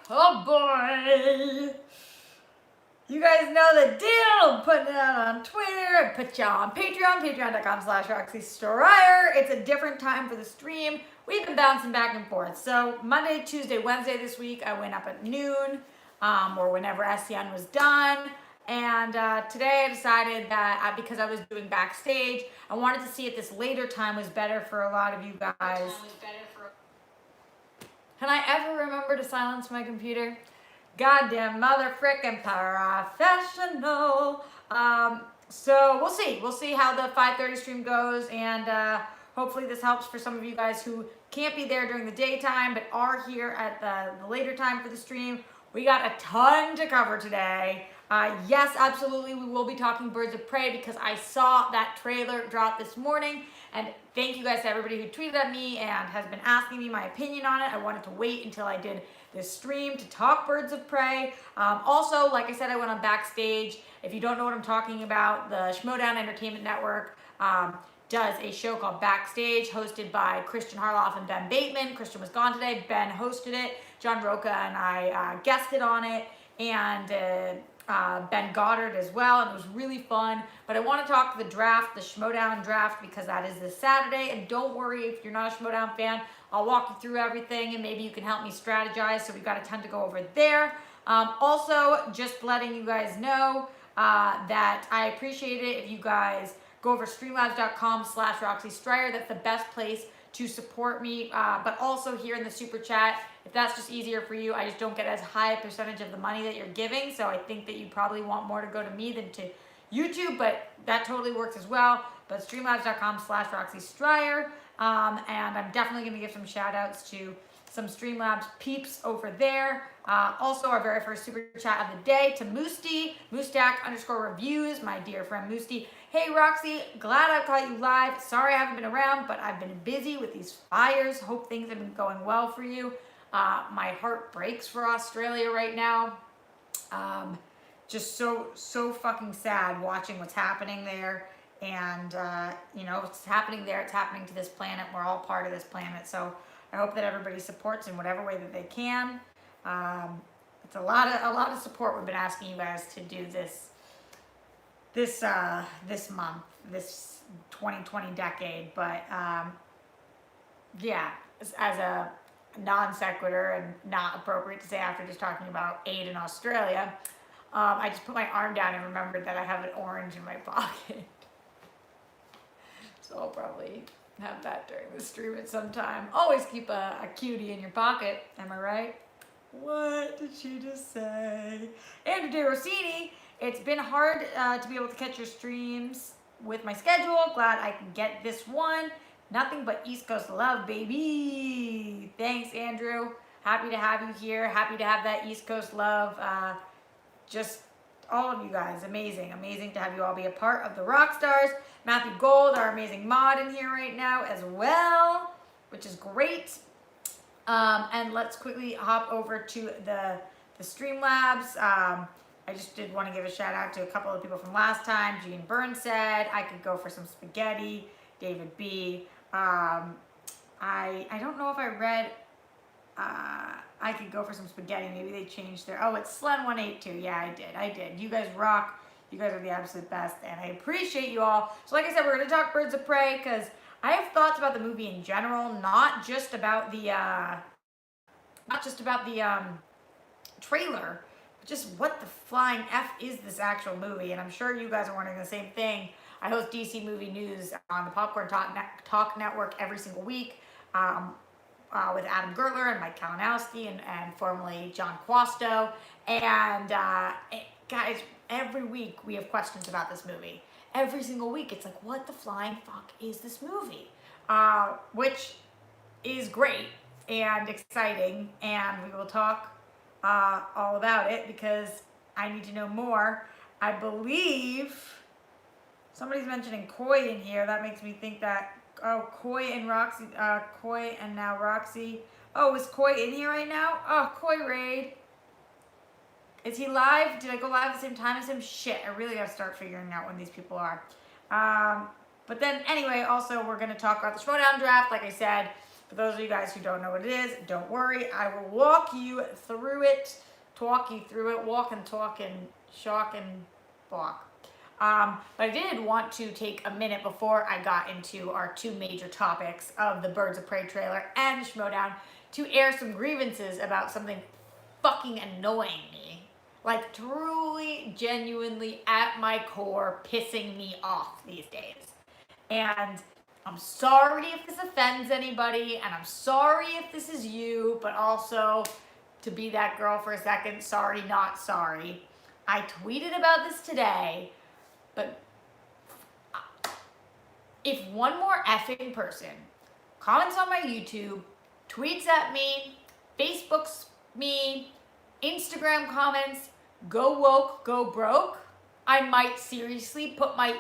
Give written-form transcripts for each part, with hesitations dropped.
Oh boy. You guys know the deal. I'm putting it out on Twitter. I put you on Patreon, patreon.com/RoxyStrier. It's a different time for the stream. We've been bouncing back and forth. So Monday, Tuesday, Wednesday this week, I went up at noon or whenever SCN was done. And today I decided that because I was doing backstage, I wanted to see if this later time was better for a lot of you guys. Can I ever remember to silence my computer? Goddamn mother frickin' professional. So we'll see. We'll see how the 5:30 stream goes, and hopefully this helps for some of you guys who can't be there during the daytime but are here at the later time for the stream. We got a ton to cover today. Yes, absolutely, we will be talking Birds of Prey because I saw that trailer drop this morning. And thank you guys to everybody who tweeted at me and has been asking me my opinion on it. I wanted to wait until I did this stream to talk Birds of Prey. Also, like I said, I went on Backstage. If you don't know what I'm talking about, the Schmoedown Entertainment Network does a show called Backstage, hosted by Christian Harloff and Ben Bateman. Christian was gone today. Ben hosted it. John Roca and I guested on it. And Ben Goddard as well, and it was really fun. But I want to talk the draft, the Schmoedown draft, because that is this Saturday. And don't worry if you're not a Schmoedown fan, I'll walk you through everything, and maybe you can help me strategize. So we've got a ton to go over there. Also, just letting you guys know that I appreciate it if you guys go over streamlabs.com/RoxyStrier. That's the best place to support me, but also here in the super chat, if that's just easier for you. I just don't get as high a percentage of the money that you're giving, so I think that you probably want more to go to me than to YouTube, but that totally works as well. But streamlabs.com/RoxyStrier, and I'm definitely going to give some shout outs to some Streamlabs peeps over there. Also, our very first super chat of the day to Moosty, Moostak_reviews, my dear friend Moosty. Hey Roxy, glad I caught you live. Sorry I haven't been around, but I've been busy with these fires. Hope things have been going well for you. My heart breaks for Australia right now. Just so fucking sad watching what's happening there. And, you know, it's happening there. It's happening to this planet. We're all part of this planet. So I hope that everybody supports in whatever way that they can. It's a lot of support we've been asking you guys to do this month, this 2020 decade. But yeah, as a non sequitur and not appropriate to say after just talking about aid in Australia, I just put my arm down and remembered that I have an orange in my pocket. So I'll probably have that during the stream at some time. Always keep a cutie in your pocket, am I right? What did she just say? Andrew De Rossini, it's been hard to be able to catch your streams with my schedule. Glad I can get this one. Nothing but East Coast love, baby. Thanks, Andrew. Happy to have you here. Happy to have that East Coast love. Just all of you guys, amazing to have you all be a part of the Rockstars. Matthew Gold, our amazing mod, in here right now as well, which is great. And let's quickly hop over to the Streamlabs. I just did want to give a shout out to a couple of people from last time. Gene Burns said I could go for some spaghetti. David B. I don't know if I read. I could go for some spaghetti. Maybe they changed their. Oh, it's Slen182. Yeah, I did. You guys rock. You guys are the absolute best, and I appreciate you all. So, like I said, we're gonna talk Birds of Prey because I have thoughts about the movie in general, not just about the trailer, but just what the flying F is this actual movie. And I'm sure you guys are wondering the same thing. I host DC Movie News on the Popcorn Talk Network every single week with Adam Gertler and Mike Kalinowski and formerly John Quasto. And guys, every week we have questions about this movie. Every single week, it's like, what the flying fuck is this movie? Which is great and exciting, and we will talk all about it because I need to know more. I believe somebody's mentioning Koi in here. That makes me think that, oh, Koi and Roxy, Koi and now Roxy. Oh, is Koi in here right now? Oh, Koi Raid. Is he live? Did I go live at the same time as him? Shit, I really gotta start figuring out when these people are. But then, anyway, also, we're gonna talk about the Schmoedown draft. Like I said, For those of you guys who don't know what it is, don't worry. I will walk you through it, walk and talk and shock and walk. But I did want to take a minute before I got into our two major topics of the Birds of Prey trailer and Schmoedown to air some grievances about something fucking annoying me. Like truly, genuinely, at my core, pissing me off these days. And I'm sorry if this offends anybody, and I'm sorry if this is you, but also, to be that girl for a second, sorry, not sorry. I tweeted about this today, but if one more effing person comments on my YouTube, tweets at me, Facebooks me, Instagram comments, go woke, go broke, I might seriously put my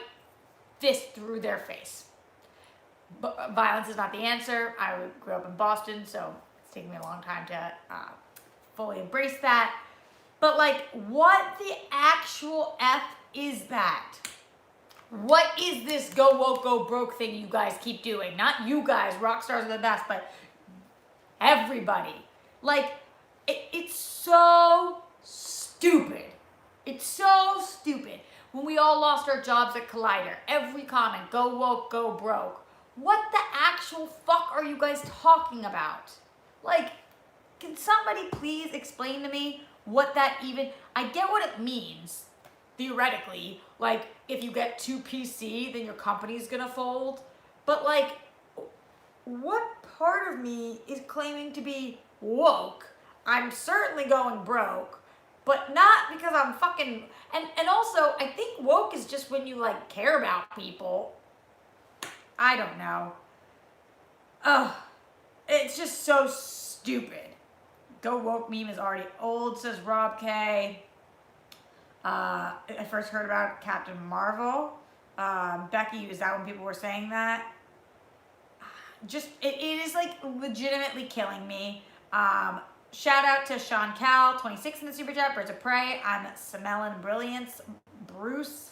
fist through their face. But violence is not the answer. I grew up in Boston, so it's taken me a long time to fully embrace that. But like, what the actual F is that? What is this go woke, go broke thing you guys keep doing? Not you guys, rock stars are the best, but everybody. Like, it's so stupid. It's so stupid. When we all lost our jobs at Collider, every comment, go woke, go broke. What the actual fuck are you guys talking about? Like, can somebody please explain to me what that even... I get what it means, theoretically. Like, if you get too PC, then your company's gonna fold. But like, what part of me is claiming to be woke? I'm certainly going broke, but not because I'm fucking... And also, I think woke is just when you like care about people. I don't know. Ugh. It's just so stupid. Go woke meme is already old, says Rob K. I first heard about Captain Marvel. Becky, is that when people were saying that? Just, it is like legitimately killing me. Shout out to Sean Cal, 26 in the Super Chat, Birds of Prey. I'm Samelin Brilliance. Bruce,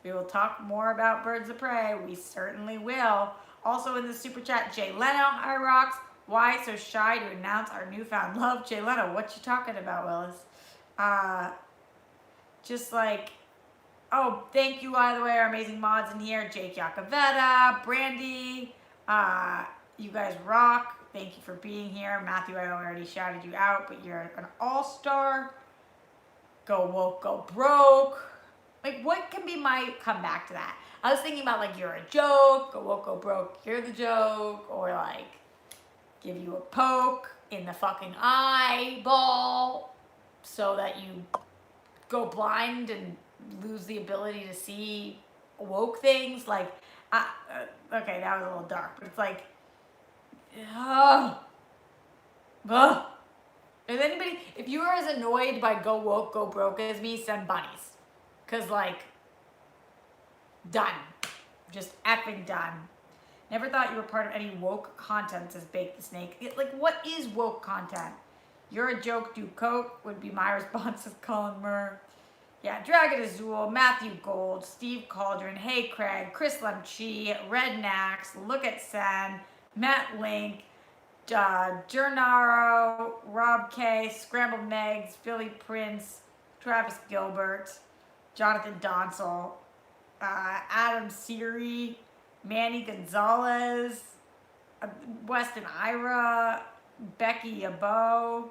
we will talk more about Birds of Prey. We certainly will. Also in the Super Chat, Jay Leno, hi rocks. Why so shy to announce our newfound love? Jay Leno, what you talking about, Willis? Just like, oh, thank you, by the way, our amazing mods in here. Jake Yacovetta, Brandy, you guys rock. Thank you for being here. Matthew, I already shouted you out, but you're an all-star. Go woke, go broke. Like, what can be my comeback to that? I was thinking about, like, you're a joke. Go woke, go broke, you're the joke. Or, like, give you a poke in the fucking eyeball so that you go blind and lose the ability to see woke things. Like, okay, that was a little dark, but it's like, ugh. Is anybody, if you are as annoyed by go woke, go broke as me, send bunnies. Cause like, done. Just effing done. Never thought you were part of any woke content, says Bake the Snake. Like, what is woke content? You're a joke, do coke, would be my response, says Colin Murr. Yeah, Dragon Azul, Matthew Gold, Steve Cauldron, Hey Craig, Chris Lemchi, Red Nax, Look at Sen, Matt Link, Jernaro, Rob K, Scrambled Megs, Philly Prince, Travis Gilbert, Jonathan Donsel, Adam Siri, Manny Gonzalez, Weston Ira, Becky Abo.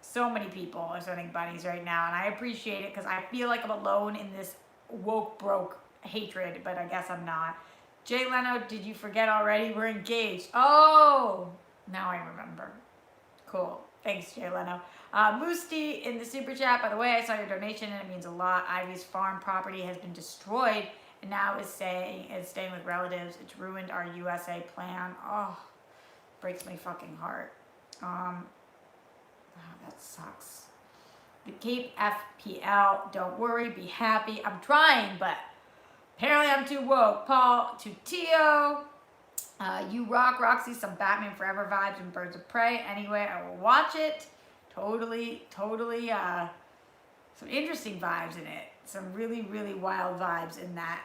So many people are sending bunnies right now, and I appreciate it because I feel like I'm alone in this woke broke hatred, but I guess I'm not. Jay Leno, did you forget already? We're engaged. Oh, now I remember. Cool. Thanks, Jay Leno. Moosty in the Super Chat. By the way, I saw your donation, and it means a lot. Ivy's farm property has been destroyed, and now is staying with relatives. It's ruined our USA plan. Oh, breaks my fucking heart. Oh, that sucks. The Cape FPL. Don't worry. Be happy. I'm trying, but apparently I'm too woke. Paul to Tio. You rock, Roxy. Some Batman Forever vibes and Birds of Prey. Anyway, I will watch it. Totally. Some interesting vibes in it. Some really, really wild vibes in that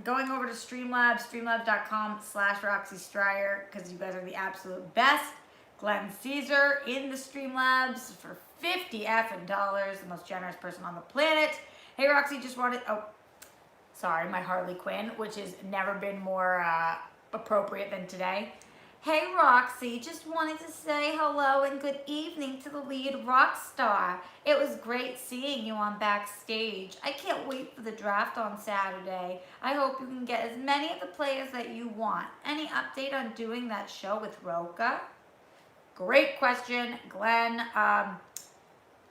going over to Streamlabs, streamlabs.com/Roxy Stryer, because you guys are the absolute best. Glenn Caesar in the Streamlabs for 50 effing dollars, the most generous person on the planet. Hey Roxy, just wanted, sorry, my Harley Quinn, which has never been more appropriate than today. Hey Roxy, just wanted to say hello and good evening to the lead rock star. It was great seeing you on Backstage. I can't wait for the draft on Saturday. I hope you can get as many of the players that you want. Any update on doing that show with Roka? Great question, Glenn.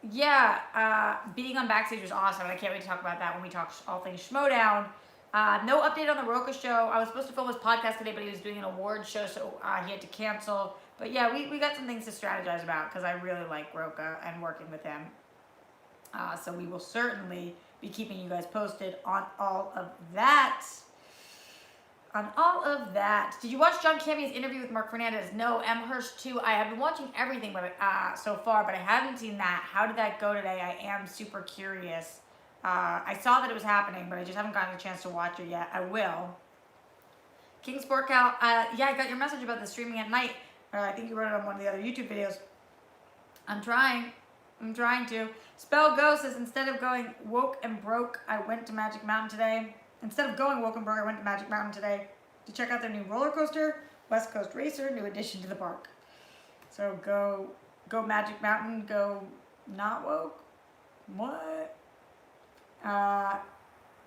Being on Backstage was awesome, and I can't wait to talk about that when we talk all things Schmoedown. No update on the Roka show. I was supposed to film his podcast today, but he was doing an award show, so he had to cancel. But yeah, we got some things to strategize about because I really like Roka and working with him. So we will certainly be keeping you guys posted on all of that. Did you watch John Cammy's interview with Mark Fernandez? No, M. Hurst 2. I have been watching everything so far, but I haven't seen that. How did that go today? I am super curious. I saw that it was happening, but I just haven't gotten a chance to watch it yet. I will. King Sport Cow, yeah, I got your message about the streaming at night. I think you wrote it on one of the other YouTube videos. I'm trying to. Spell Go says, instead of going woke and broke, I went to Magic Mountain today. Instead of going woke and broke, I went to Magic Mountain today to check out their new roller coaster, West Coast Racer, new addition to the park. So go Magic Mountain, go not woke. What?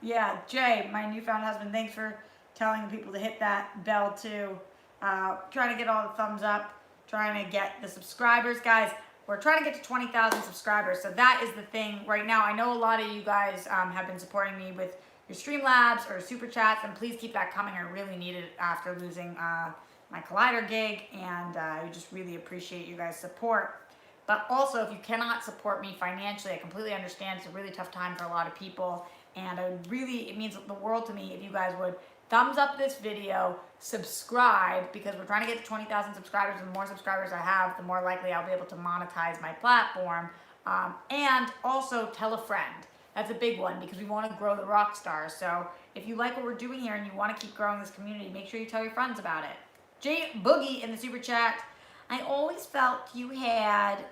Yeah, Jay, my newfound husband, thanks for telling people to hit that bell too. Trying to get all the thumbs up, trying to get the subscribers. Guys, we're trying to get to 20,000 subscribers, so that is the thing right now. I know a lot of you guys have been supporting me with your Streamlabs or Super Chats, and please keep that coming. I really need it after losing my Collider gig, and I just really appreciate you guys' support. But also, if you cannot support me financially, I completely understand. It's a really tough time for a lot of people. And it means the world to me if you guys would thumbs up this video, subscribe, because we're trying to get to 20,000 subscribers. And the more subscribers I have, the more likely I'll be able to monetize my platform. And also tell a friend. That's a big one because we want to grow the rock stars. So if you like what we're doing here and you want to keep growing this community, make sure you tell your friends about it. J Boogie in the Super Chat. I always felt you had...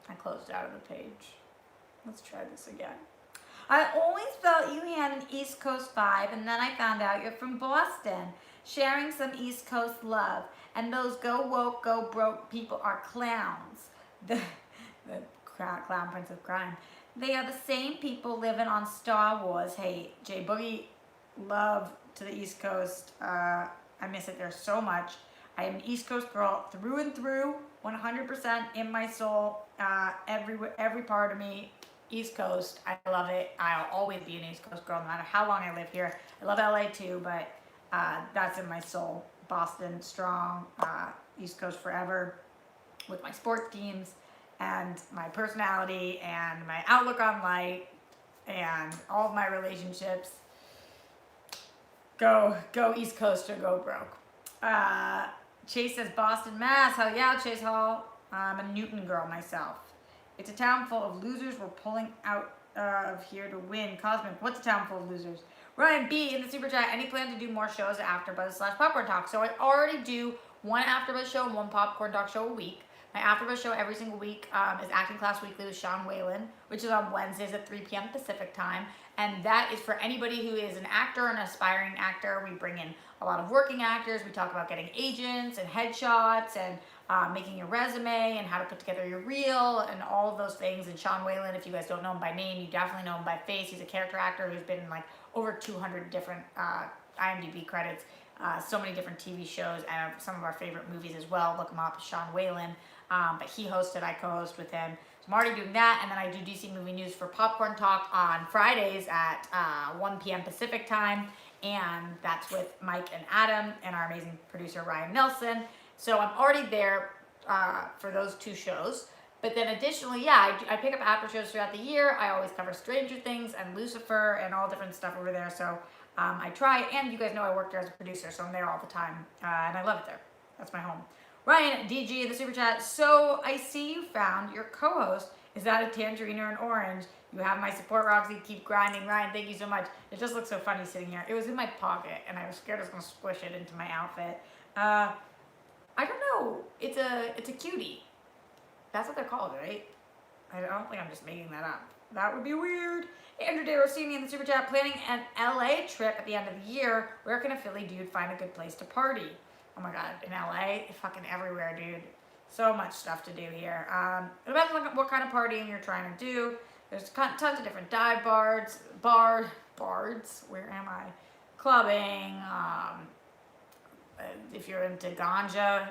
I closed out of the page. Let's try this again. I always felt you had an East Coast vibe, and then I found out you're from Boston, sharing some East Coast love. And those go woke, go broke people are clowns. The clown prince of crime. They are the same people living on Star Wars. Hey, J Boogie, love to the East Coast. I miss it there so much. I am an East Coast girl through and through, 100% in my soul, every part of me, East Coast. I love it. I'll always be an East Coast girl, no matter how long I live here. I love LA too, but that's in my soul. Boston, strong, East Coast forever, with my sports teams and my personality and my outlook on life and all of my relationships. Go East Coast or go broke. Chase says Boston, Mass. Hell yeah, Chase Hall. I'm a Newton girl myself. It's a town full of losers. We're pulling out of here to win. Cosmic, what's a town full of losers? Ryan B in the Super Chat. Any plan to do more shows at AfterBuzz/Popcorn Talk? So I already do one AfterBuzz show and one Popcorn Talk show a week. My AfterBuzz show every single week is Acting Class Weekly with Sean Whalen, which is on Wednesdays at 3 p.m. Pacific time. And that is for anybody who is an actor or an aspiring actor. We bring in a lot of working actors. We talk about getting agents and headshots and making your resume and how to put together your reel and all of those things. And Sean Whalen, if you guys don't know him by name, you definitely know him by face. He's a character actor who's been in like over 200 different IMDb credits, so many different TV shows, and some of our favorite movies as well. Look him up, Sean Whalen. But he hosted, I co-host with him. So I'm already doing that, and then I do DC Movie News for Popcorn Talk on Fridays at 1 p.m. Pacific time, and that's with Mike and Adam and our amazing producer Ryan Nelson. So I'm already there for those two shows. But then additionally, yeah, I pick up after shows throughout the year. I always cover Stranger Things and Lucifer and all different stuff over there. So I try, and you guys know I work there as a producer, so I'm there all the time, and I love it there. That's my home. Ryan, DG in the Super Chat. So I see you found your co-host. Is that a tangerine or an orange? You have my support, Roxy. Keep grinding. Ryan, thank you so much. It just looks so funny sitting here. It was in my pocket, and I was scared I was going to squish it into my outfit. I don't know. It's a cutie. That's what they're called, right? I don't think I'm just making that up. That would be weird. Andrew De Rossini in the Super Chat, planning an LA trip at the end of the year. Where can a Philly dude find a good place to party? Oh my God, in LA? Fucking everywhere, dude. So much stuff to do here. It depends on what kind of partying you're trying to do. There's tons of different dive bars, where am I? Clubbing, if you're into ganja,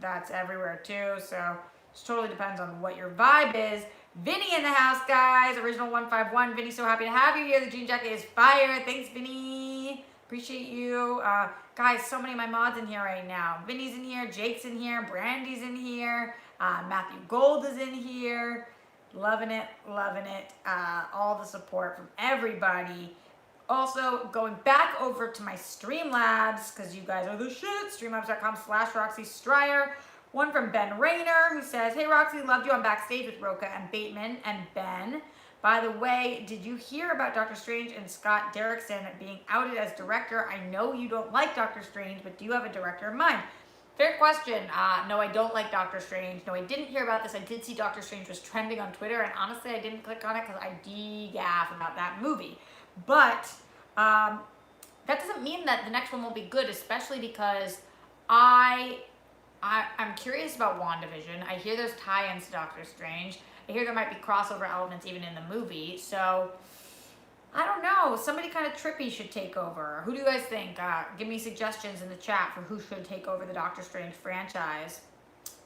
that's everywhere too. So it totally depends on what your vibe is. Vinny in the house, guys. Original 151. Vinny, so happy to have you here. The jean jacket is fire. Thanks, Vinny. Appreciate you. Guys, so many of my mods in here right now. Vinny's in here. Jake's in here. Brandy's in here. Matthew Gold is in here. Loving it. Loving it. All the support from everybody. Also, going back over to my Streamlabs, because you guys are the shit. Streamlabs.com/Roxy Stryer. One from Ben Rayner, who says, hey Roxy, loved you on Backstage with Roka and Bateman and Ben. By the way, did you hear about Doctor Strange and Scott Derrickson being outed as director? I know you don't like Doctor Strange, but do you have a director in mind? Fair question. No, I don't like Doctor Strange. No, I didn't hear about this. I did see Doctor Strange was trending on Twitter, and honestly, I didn't click on it because I de-gaff about that movie. But that doesn't mean that the next one won't be good, especially because I'm curious about WandaVision. I hear there's tie-ins to Doctor Strange. I hear there might be crossover elements even in the movie. So, I don't know. Somebody kind of trippy should take over. Who do you guys think? Give me suggestions in the chat for who should take over the Doctor Strange franchise.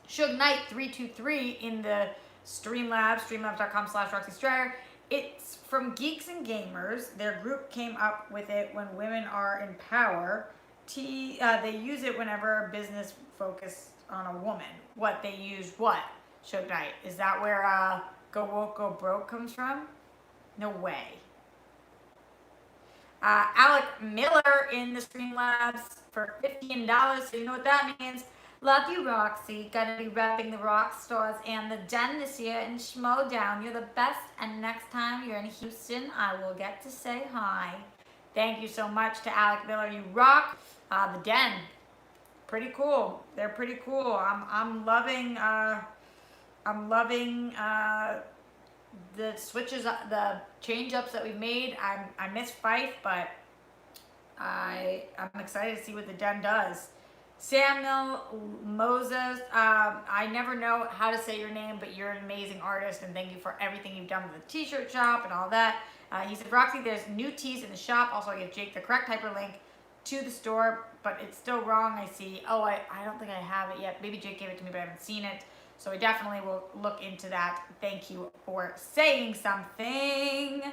Suge Knight 323 in the Streamlabs, streamlabs.com/Roxy Stryer. It's from Geeks and Gamers. Their group came up with it when women are in power. They use it whenever business focused on a woman. What they use? What? Suge Knight. Is that where Go Woke, Go Broke comes from? No way. Alec Miller in the Streamlabs for $15. So you know what that means. Love you, Roxy. Gonna be repping the rock stars and the Den this year in Schmoedown. You're the best, and next time you're in Houston, I will get to say hi. Thank you so much to Alec Miller. You rock. The Den, pretty cool. They're pretty cool. I'm loving the switches, the change ups that we've made. I miss Fife, but I'm excited to see what the Den does. Samuel Moses, I never know how to say your name, but you're an amazing artist, and thank you for everything you've done with the t-shirt shop and all that. He said, Roxy, there's new tees in the shop. Also, I give Jake the correct hyperlink to the store, but it's still wrong, I see. Oh, I don't think I have it yet. Maybe Jake gave it to me, but I haven't seen it. So I definitely will look into that. Thank you for saying something.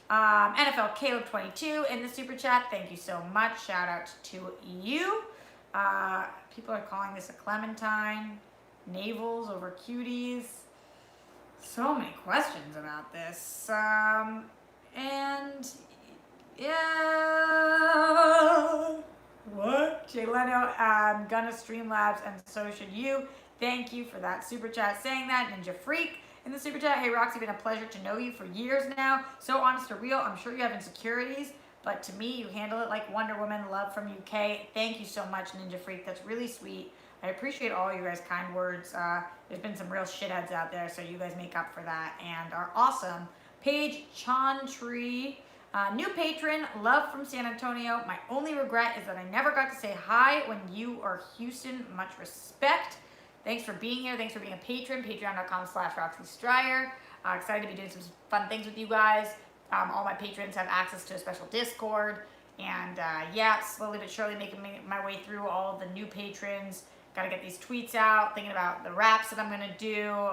NFL Caleb 22 in the Super Chat. Thank you so much. Shout out to you. People are calling this a Clementine. Navels over cuties. So many questions about this. And yeah. What? Jay Leno, I'm gonna Streamlabs, and so should you. Thank you for that Super Chat saying that. Ninja Freak in the Super Chat. Hey, Roxy, been a pleasure to know you for years now. So honest or real. I'm sure you have insecurities, but to me, you handle it like Wonder Woman. Love from UK. Thank you so much, Ninja Freak. That's really sweet. I appreciate all you guys' kind words. There's been some real shitheads out there, so you guys make up for that and are awesome. Paige Chantry, new patron, love from San Antonio. My only regret is that I never got to say hi when you are Houston. Much respect. Thanks for being here. Thanks for being a patron. Patreon.com/Roxy Stryer. Excited to be doing some fun things with you guys. All my patrons have access to a special Discord. And yeah, slowly but surely making my way through all of the new patrons. Got to get these tweets out, thinking about the raps that I'm going to do,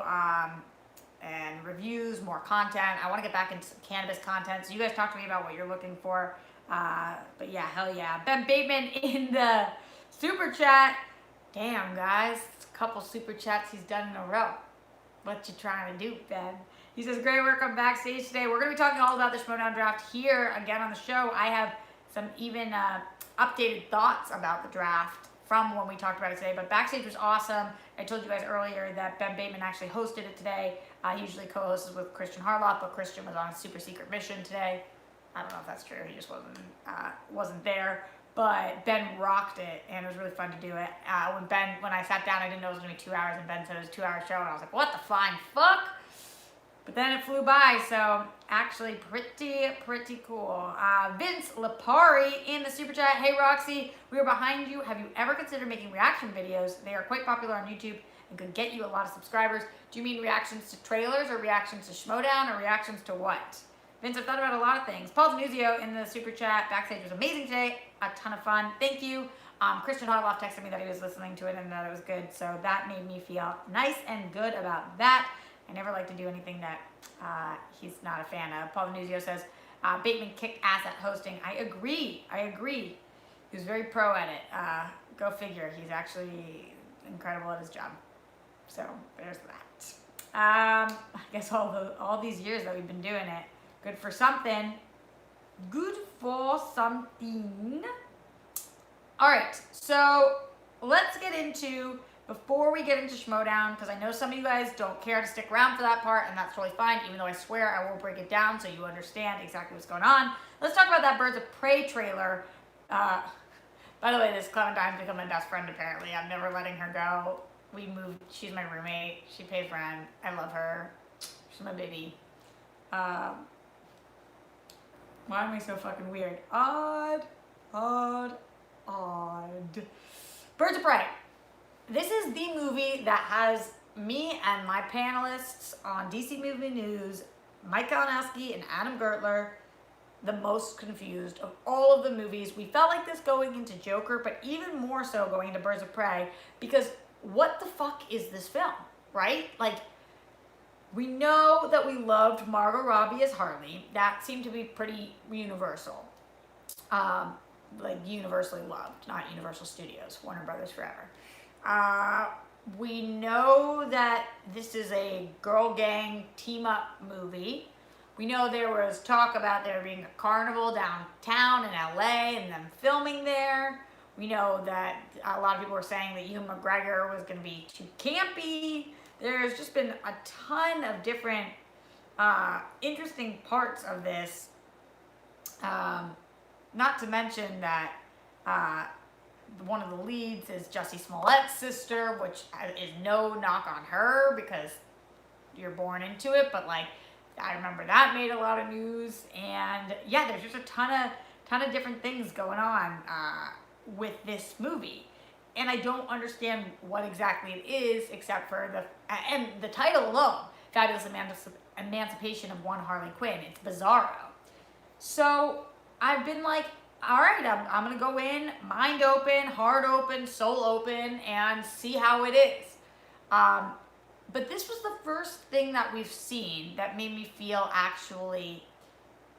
and reviews, more content. I want to get back into cannabis content. So you guys talk to me about what you're looking for. But yeah, hell yeah. Ben Bateman in the Super Chat. Damn, guys. A couple Super Chats he's done in a row. What you trying to do, Ben? He says, great work on Backstage today. We're going to be talking all about the Schmoedown draft here again on the show. I have some even updated thoughts about the draft from when we talked about it today. But backstage was awesome. I told you guys earlier that Ben Bateman actually hosted it today. He usually co-hosts with Christian Harloff, but Christian was on a super secret mission today. I don't know if that's true. He just wasn't there. But Ben rocked it, and it was really fun to do it. When I sat down, I didn't know it was going to be 2 hours, and Ben said it was a 2-hour show, and I was like, what the flying fuck? But then it flew by, so actually pretty cool. Vince Lipari in the Super Chat. Hey, Roxy, we are behind you. Have you ever considered making reaction videos? They are quite popular on YouTube and could get you a lot of subscribers. Do you mean reactions to trailers, or reactions to Schmoedown, or reactions to what? Vince, I've thought about a lot of things. Paul Denuzio in the Super Chat. Backstage was amazing today. A ton of fun. Thank you. Christian Harloff texted me that he was listening to it and that it was good, so that made me feel nice and good about that. I never like to do anything that he's not a fan of. Paul Denuzio says, Bateman kicked ass at hosting. I agree. He was very pro at it. Go figure. He's actually incredible at his job. So there's that. I guess all these years that we've been doing it, good for something. Good for something. All right, so let's get into, before we get into Schmoedown, because I know some of you guys don't care to stick around for that part, and that's totally fine, even though I swear I will break it down so you understand exactly what's going on. Let's talk about that Birds of Prey trailer. By the way, this Clementine's become my best friend, apparently. I'm never letting her go. We moved, she's my roommate. She pays rent. I love her. She's my baby. Why am I so fucking weird? Odd. Birds of Prey. This is the movie that has me and my panelists on DC Movie News, Mike Kalinowski and Adam Gertler, the most confused of all of the movies. We felt like this going into Joker, but even more so going into Birds of Prey, because what the fuck is this film, right? Like, we know that we loved Margot Robbie as Harley. That seemed to be pretty universal. Like, universally loved, not Universal Studios, Warner Brothers forever. We know that this is a girl gang team-up movie. We know there was talk about there being a carnival downtown in LA and them filming there. We know that a lot of people were saying that Ewan McGregor was going to be too campy. There's just been a ton of different interesting parts of this. Not to mention that one of the leads is Jussie Smollett's sister, which is no knock on her because you're born into it, but like, I remember that made a lot of news. And yeah, there's just a ton of different things going on with this movie. And I don't understand what exactly it is, except for the title alone, Fabulous Emancipation of One Harley Quinn. It's bizarro. So I've been like, all right, I'm going to go in, mind open, heart open, soul open, and see how it is. But this was the first thing that we've seen that made me feel actually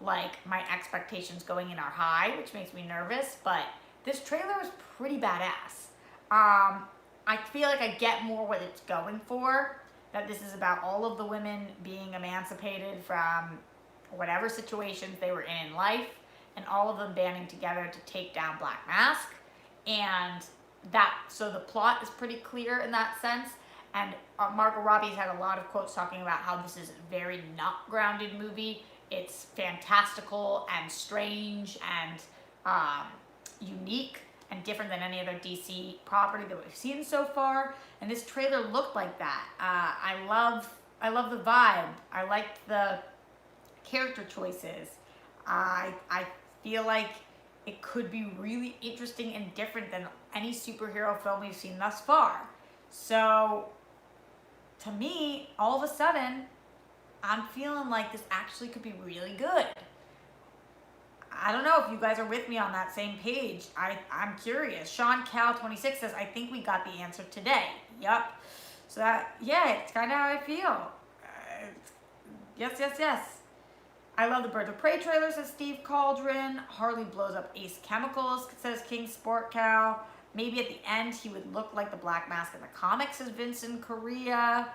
like my expectations going in are high, which makes me nervous. But this trailer is pretty badass. I feel like I get more what it's going for, that this is about all of the women being emancipated from whatever situations they were in life, and all of them banding together to take down Black Mask. And so the plot is pretty clear in that sense. And Margot Robbie's had a lot of quotes talking about how this is a very not grounded movie. It's fantastical and strange and unique and different than any other DC property that we've seen so far. And this trailer looked like that. I love the vibe. I liked the character choices. I feel like it could be really interesting and different than any superhero film we've seen thus far. So, to me, all of a sudden, I'm feeling like this actually could be really good. I don't know if you guys are with me on that same page. I'm curious. Sean Cal 26 says, I think we got the answer today. Yup. So that, yeah, it's kind of how I feel. Yes. I love the Birds of Prey trailer, says Steve Cauldron. Harley blows up Ace Chemicals, says King Sport Cow. Maybe at the end he would look like the Black Mask in the comics, says Vincent Correa.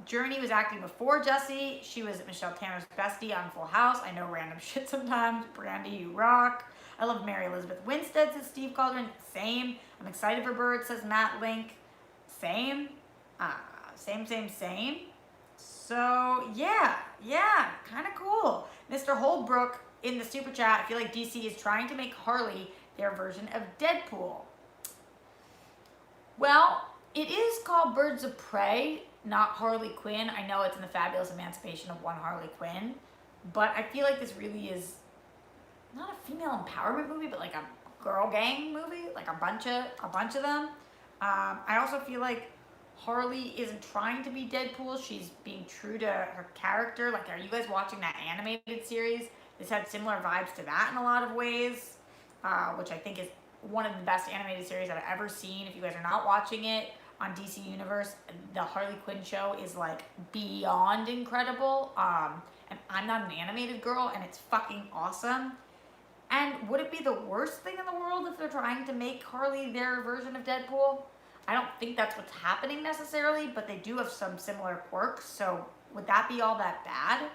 Journey was acting before Jessie. She was Michelle Tanner's bestie on Full House. I know random shit sometimes. Brandy, you rock. I love Mary Elizabeth Winstead, says Steve Caldron. Same. I'm excited for Bird, says Matt Link. Same. Same. So, yeah, kind of cool. Mr. Holdbrook in the Super Chat, I feel like DC is trying to make Harley their version of Deadpool. Well, it is called Birds of Prey, not Harley Quinn. I know it's in the Fabulous Emancipation of One Harley Quinn, but I feel like this really is not a female empowerment movie, but like a girl gang movie, like a bunch of them. I also feel like Harley isn't trying to be Deadpool. She's being true to her character. Like, are you guys watching that animated series? This had similar vibes to that in a lot of ways, which I think is one of the best animated series I've ever seen. If you guys are not watching it on DC Universe, the Harley Quinn show is like beyond incredible. And I'm not an animated girl, and it's fucking awesome. And would it be the worst thing in the world if they're trying to make Harley their version of Deadpool? I don't think that's what's happening necessarily, but they do have some similar quirks, so would that be all that bad?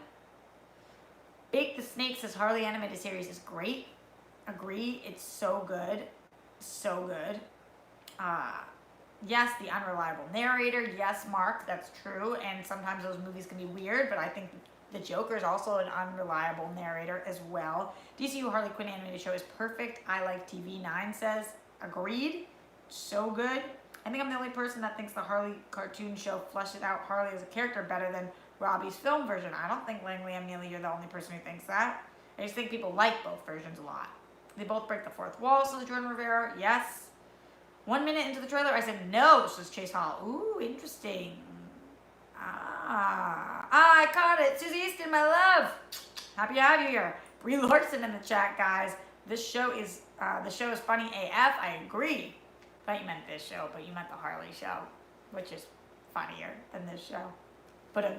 Bake the Snake says Harley animated series is great. Agree, it's so good. So good. Yes, the unreliable narrator. Yes, Mark, that's true. And sometimes those movies can be weird, but I think the Joker is also an unreliable narrator as well. DCU Harley Quinn animated show is perfect. I like TV9 says. Agreed. So good. I think I'm the only person that thinks the Harley cartoon show fleshed out Harley as a character better than Robbie's film version. I don't think Langley and Neely, you're the only person who thinks that. I just think people like both versions a lot. They both break the fourth wall, says Jordan Rivera. Yes. 1 minute into the trailer, I said no, says Chase Hall. Ooh, interesting. I caught it. Susie Easton, my love. Happy to have you here. Brie Larson in the chat, guys. This show is funny AF. I agree. I thought you meant this show, but you meant the Harley show, which is funnier than this show. But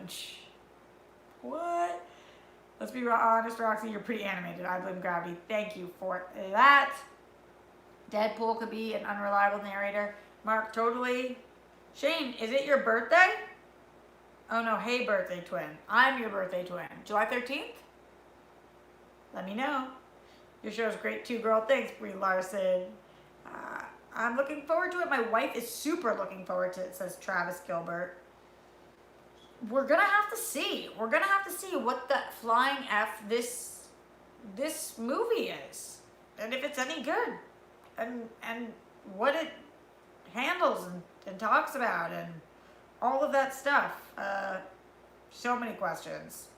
what? Let's be honest, Roxy, you're pretty animated. I blame gravity. Thank you for that. Deadpool could be an unreliable narrator. Mark, totally. Shane, is it your birthday? Oh no, hey birthday twin. I'm your birthday twin. July 13th? Let me know. Your show's great too, girl. Thanks, Brie Larson. I'm looking forward to it. My wife is super looking forward to it, says Travis Gilbert. We're gonna have to see. We're gonna have to see what the flying F this movie is. And if it's any good. And what it handles and talks about and all of that stuff. So many questions.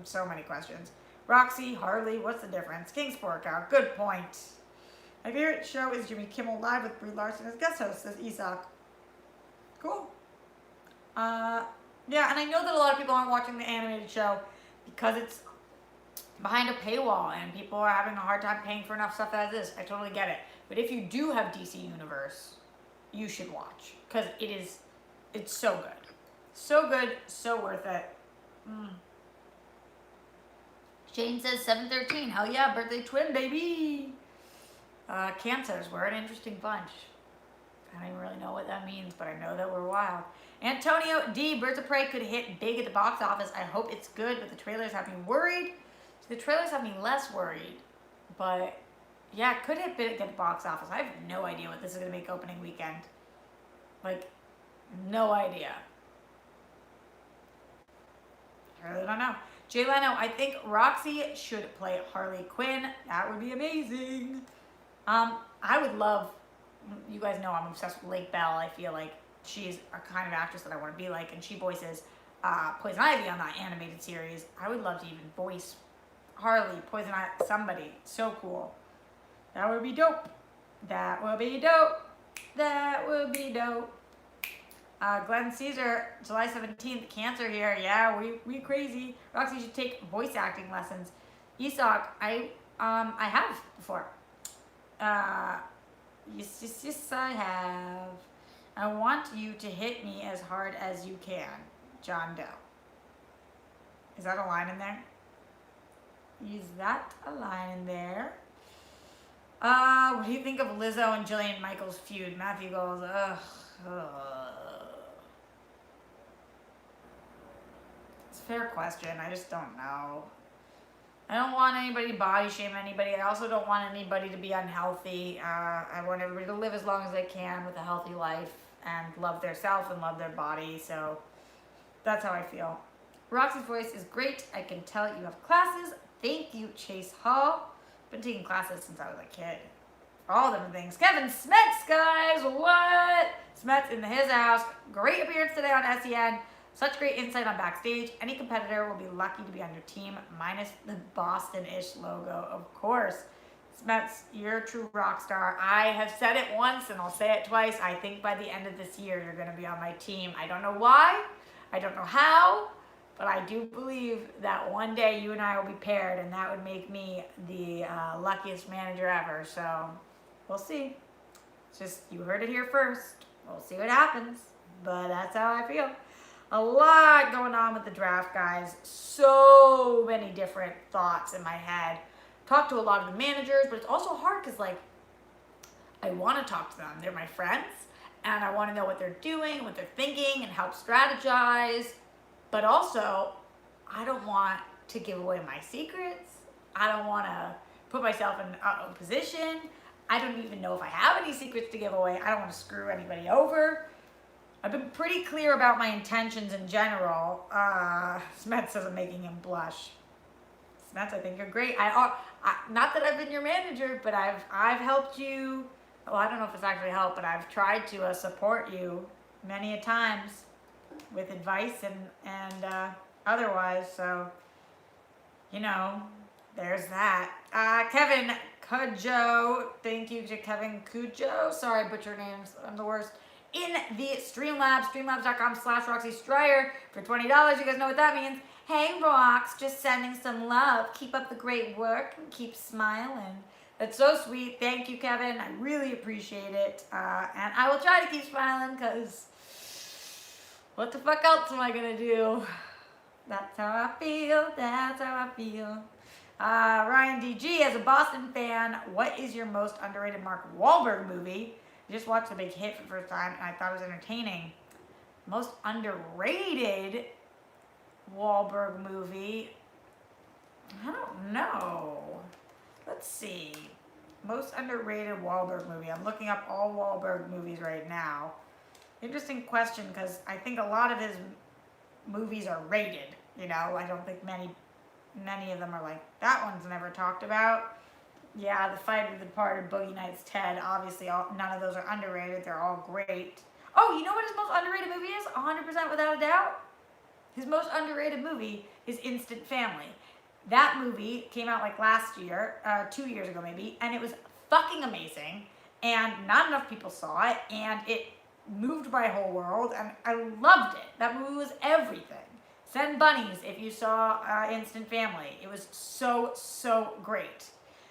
So many questions. Roxy, Harley, what's the difference? King's Porkout, good point. My favorite show is Jimmy Kimmel Live with Brie Larson as guest host, says Isak. Cool. Yeah, and I know that a lot of people aren't watching the animated show because it's behind a paywall and people are having a hard time paying for enough stuff as is. I totally get it. But if you do have DC Universe, you should watch because it's so good. So good, so worth it. Shane says 713. Hell yeah, birthday twin, baby. Cancers, we're an interesting bunch. I don't even really know what that means, but I know that we're wild. Antonio D, Birds of Prey could hit big at the box office. I hope it's good, but the trailers have me worried. The trailers have me less worried, but yeah, it could hit big at the box office. I have no idea what this is going to make opening weekend. Like, no idea. I really don't know. Jay Leno, I think Roxy should play Harley Quinn. That would be amazing. I would love, you guys know I'm obsessed with Lake Bell. I feel like she's a kind of actress that I want to be like, and she voices Poison Ivy on that animated series. I would love to even voice Harley, Poison Ivy, somebody. So cool. That would be dope. That would be dope. That would be dope. Glenn Caesar, July 17th, cancer here. Yeah, we crazy. Roxy should take voice acting lessons. Isak, I have before. Yes, I have. I want you to hit me as hard as you can. John Doe. Is that a line in there? Is that a line in there? What do you think of Lizzo and Jillian Michaels' feud? Matthew goes, ugh. It's a fair question. I just don't know. I don't want anybody to body shame anybody. I also don't want anybody to be unhealthy. I want everybody to live as long as they can with a healthy life and love their self and love their body. So that's how I feel. Roxy's voice is great. I can tell you have classes. Thank you, Chase Hall. Been taking classes since I was a kid. All different things. Kevin Smets, guys. What? Smets in his house. Great appearance today on SEN. Such great insight on backstage. Any competitor will be lucky to be on your team, minus the Boston-ish logo, of course. Smets, you're a true rock star. I have said it once and I'll say it twice. I think by the end of this year, you're going to be on my team. I don't know why. I don't know how. But I do believe that one day you and I will be paired, and that would make me the luckiest manager ever. So we'll see. It's just, you heard it here first. We'll see what happens. But that's how I feel. A lot going on with the draft, guys. So many different thoughts in my head. Talked to a lot of the managers, but it's also hard because, like, I want to talk to them. They're my friends, and I want to know what they're doing, what they're thinking, and help strategize. But also, I don't want to give away my secrets. I don't want to put myself in a position. I don't even know if I have any secrets to give away. I don't want to screw anybody over. I've been pretty clear about my intentions in general. Smets says I'm making him blush. Smets, I think you're great. Not that I've been your manager, but I've helped you. Well, I don't know if it's actually helped, but I've tried to support you many a times with advice and otherwise. So, you know, there's that. Kevin Cujo, thank you to Kevin Cujo. Sorry, I butchered names. I'm the worst. In the Streamlabs, streamlabs.com/Roxy Stryer for $20. You guys know what that means. Hey, Rox, just sending some love. Keep up the great work and keep smiling. That's so sweet. Thank you, Kevin. I really appreciate it. And I will try to keep smiling because what the fuck else am I going to do? That's how I feel. That's how I feel. Ryan DG, as a Boston fan, what is your most underrated Mark Wahlberg movie? I just watched The Big Hit for the first time, and I thought it was entertaining. Most underrated Wahlberg movie? I don't know. Let's see. Most underrated Wahlberg movie. I'm looking up all Wahlberg movies right now. Interesting question, because I think a lot of his movies are rated. You know, I don't think many of them are like, that one's never talked about. Yeah, The Fight of the Departed, Boogie Nights, Ted. Obviously, none of those are underrated. They're all great. Oh, you know what his most underrated movie is? 100% without a doubt. His most underrated movie is Instant Family. That movie came out like last year, 2 years ago maybe, and it was fucking amazing. And not enough people saw it, and it moved my whole world, and I loved it. That movie was everything. Send bunnies if you saw Instant Family. It was so, so great.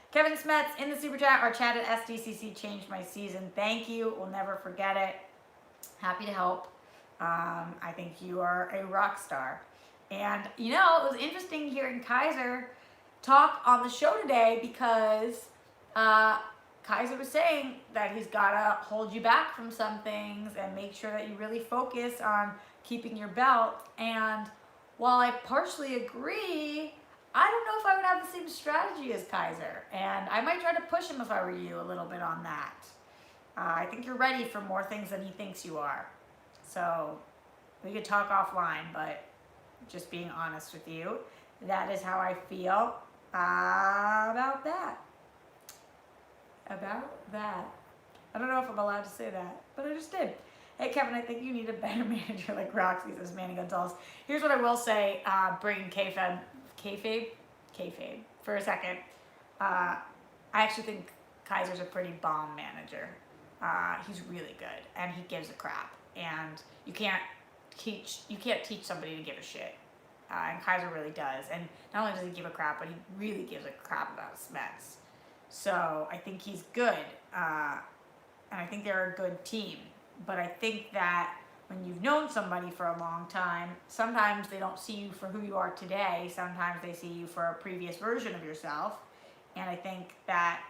Kevin Smets in the Super Chat, our chat at SDCC changed my season. Thank you. We'll never forget it. Happy to help. I think you are a rock star. And, you know, it was interesting hearing Kaiser talk on the show today because Kaiser was saying that he's got to hold you back from some things and make sure that you really focus on keeping your belt. And while I partially agree, I don't know if I would have the same strategy as Kaiser. And I might try to push him if I were you a little bit on that. I think you're ready for more things than he thinks you are. So we could talk offline, but just being honest with you, that is how I feel about that. About that. I don't know if I'm allowed to say that, but I just did. Hey, Kevin, I think you need a better manager like Roxy, says Manny Gonzalez. Here's what I will say, bringing kayfabe for a second. I actually think Kaiser's a pretty bomb manager. He's really good, and he gives a crap. And you can't teach somebody to give a shit. And Kaiser really does. And not only does he give a crap, but he really gives a crap about Smets. So I think he's good. And I think they're a good team. But I think that when you've known somebody for a long time, sometimes they don't see you for who you are today. Sometimes they see you for a previous version of yourself. And I think that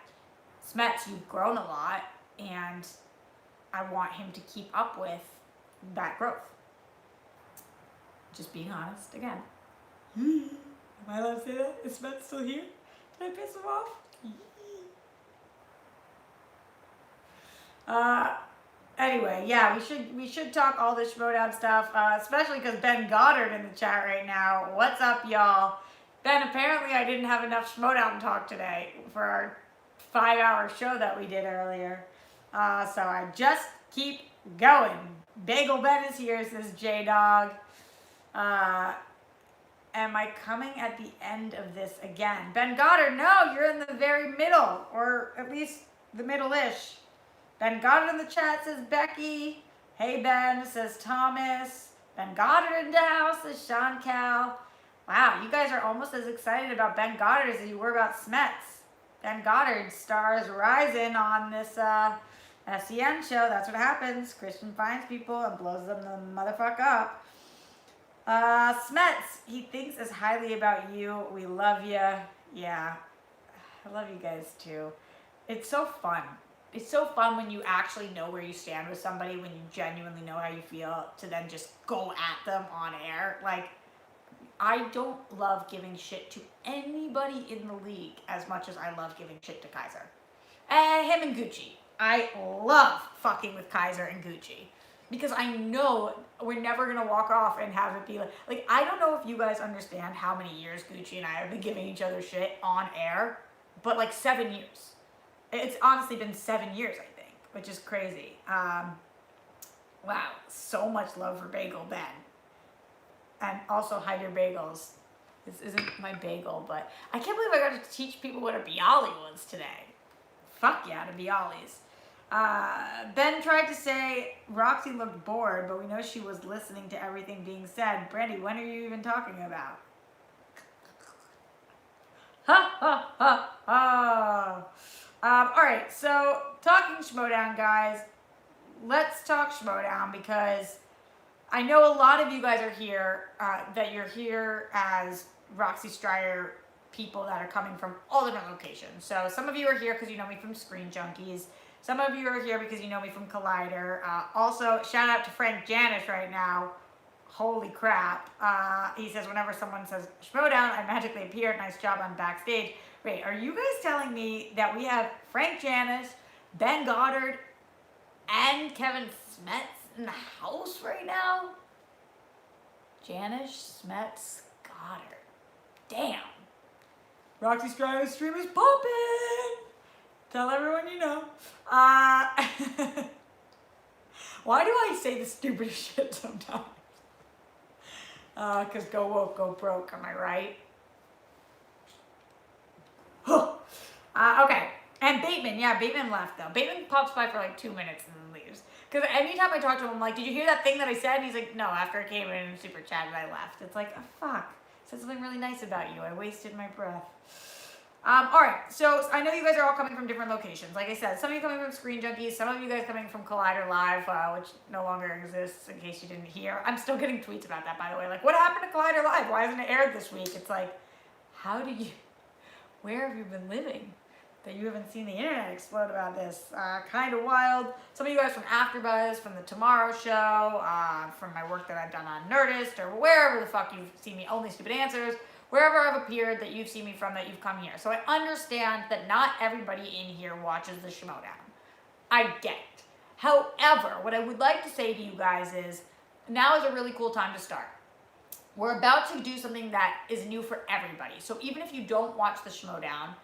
Smets, you've grown a lot. And I want him to keep up with that growth. Just being honest again. Am I allowed to say that? Is Matt still here? Did I piss him off? Anyway, yeah, we should talk all this Schmoedown stuff, especially because Ben Goddard in the chat right now. What's up, y'all? Ben, apparently I didn't have enough Schmoedown talk today for our 5-hour show that we did earlier. So I just keep going. Bagel Ben is here, says J-Dog. Am I coming at the end of this again? Ben Goddard, no, you're in the very middle, or at least the middle-ish. Ben Goddard in the chat says Becky. Hey Ben, says Thomas. Ben Goddard in the house says Sean Cal. Wow, you guys are almost as excited about Ben Goddard as you were about Smets. Ben Goddard stars rising on this SEN show. That's what happens. Christian finds people and blows them the motherfucker up. Smets, he thinks as highly about you. We love you. Yeah, I love you guys too. It's so fun. It's so fun when you actually know where you stand with somebody, when you genuinely know how you feel, to then just go at them on air. Like, I don't love giving shit to anybody in the league as much as I love giving shit to Kaiser. And him and Gucci. I love fucking with Kaiser and Gucci. Because I know we're never going to walk off and have it be like, I don't know if you guys understand how many years Gucci and I have been giving each other shit on air, but like 7 years. It's honestly been 7 years, I think, which is crazy. Wow, so much love for Bagel Ben. And also hide your bagels. This isn't my bagel, but I can't believe I got to teach people what a bialy was today. Fuck yeah, to bialys. Ben tried to say Roxy looked bored, but we know she was listening to everything being said. Brandy, when are you even talking about? Ha ha ha ha. Alright, so talking Schmoedown, guys. Let's talk Schmoedown because I know a lot of you guys are here, that you're here as Roxy Strider people that are coming from all different locations. So some of you are here because you know me from Screen Junkies. Some of you are here because you know me from Collider. Also, shout out to Frank Janish right now. Holy crap. He says, whenever someone says Schmoedown, I magically appear. Nice job on backstage. Wait, are you guys telling me that we have Frank Janish, Ben Goddard, and Kevin Smets in the house right now? Janish, Smets, Goddard. Damn. Roxy Strider's stream is popping. Tell everyone you know. Why do I say the stupidest shit sometimes? Because go woke, go broke, am I right? Okay, and Bateman, yeah, Bateman left though. Bateman pops by for like 2 minutes and then leaves. Because anytime I talk to him, I'm like, did you hear that thing that I said? And he's like, no, after I came in and super chatted, I left. It's like, oh, fuck. I said something really nice about you. I wasted my breath. Alright, so I know you guys are all coming from different locations. Like I said, some of you coming from Screen Junkies, some of you guys coming from Collider Live, which no longer exists in case you didn't hear. I'm still getting tweets about that, by the way. Like, what happened to Collider Live? Why hasn't it aired this week? It's like, where have you been living that you haven't seen the internet explode about this? Kind of wild. Some of you guys from AfterBuzz, from The Tomorrow Show, from my work that I've done on Nerdist, or wherever the fuck you've seen me, Only Stupid Answers, wherever I've appeared that you've seen me from, that you've come here. So I understand that not everybody in here watches the Schmoedown. I get it. However, what I would like to say to you guys is, now is a really cool time to start. We're about to do something that is new for everybody. So even if you don't watch the Schmoedown,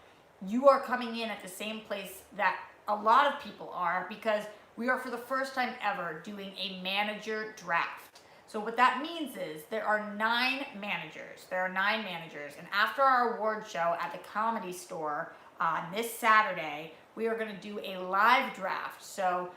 you are coming in at the same place that a lot of people are, because we are for the first time ever doing a manager draft. So what that means is there are 9 managers. There are 9 managers. And after our award show at the Comedy Store this Saturday, we are going to do a live draft. So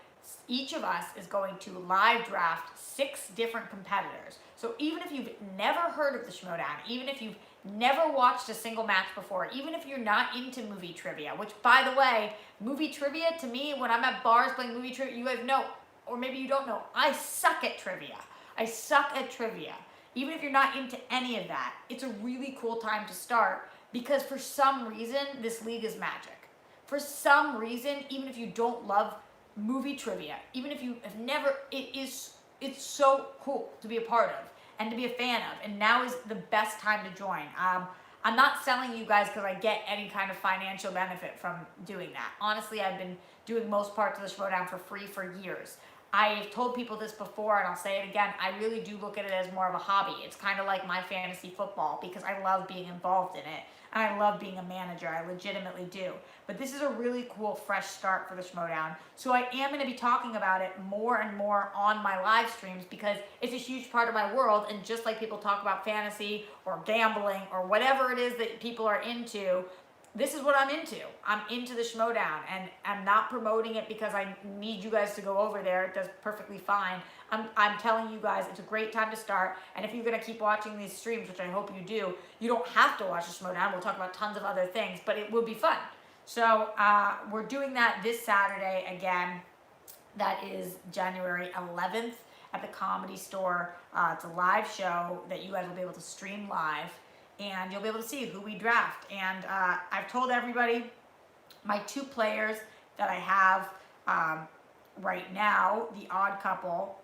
each of us is going to live draft 6 different competitors. So even if you've never heard of the Schmoedown, even if you've never watched a single match before, even if you're not into movie trivia, which, by the way, movie trivia, to me, when I'm at bars playing movie trivia, you guys know, or maybe you don't know, I suck at trivia. I suck at trivia. Even if you're not into any of that, it's a really cool time to start, because for some reason, this league is magic. For some reason, even if you don't love movie trivia, even if you have never, it's so cool to be a part of and to be a fan of, and now is the best time to join. I'm not selling you guys because I get any kind of financial benefit from doing that. Honestly, I've been doing most parts of the Schmoedown for free for years. I've told people this before, and I'll say it again. I really do look at it as more of a hobby. It's kind of like my fantasy football because I love being involved in it, and I love being a manager. I legitimately do. But this is a really cool, fresh start for the Schmoedown. So I am going to be talking about it more and more on my live streams because it's a huge part of my world. And just like people talk about fantasy or gambling or whatever it is that people are into, this is what I'm into. I'm into the Schmoedown, and I'm not promoting it because I need you guys to go over there. It does perfectly fine. I'm telling you guys it's a great time to start, and if you're going to keep watching these streams, which I hope you do, you don't have to watch the Schmoedown. We'll talk about tons of other things, but it will be fun. So we're doing that this Saturday again. That is January 11th at the Comedy Store. It's a live show that you guys will be able to stream live, and you'll be able to see who we draft. And I've told everybody my 2 players that I have right now, the odd couple,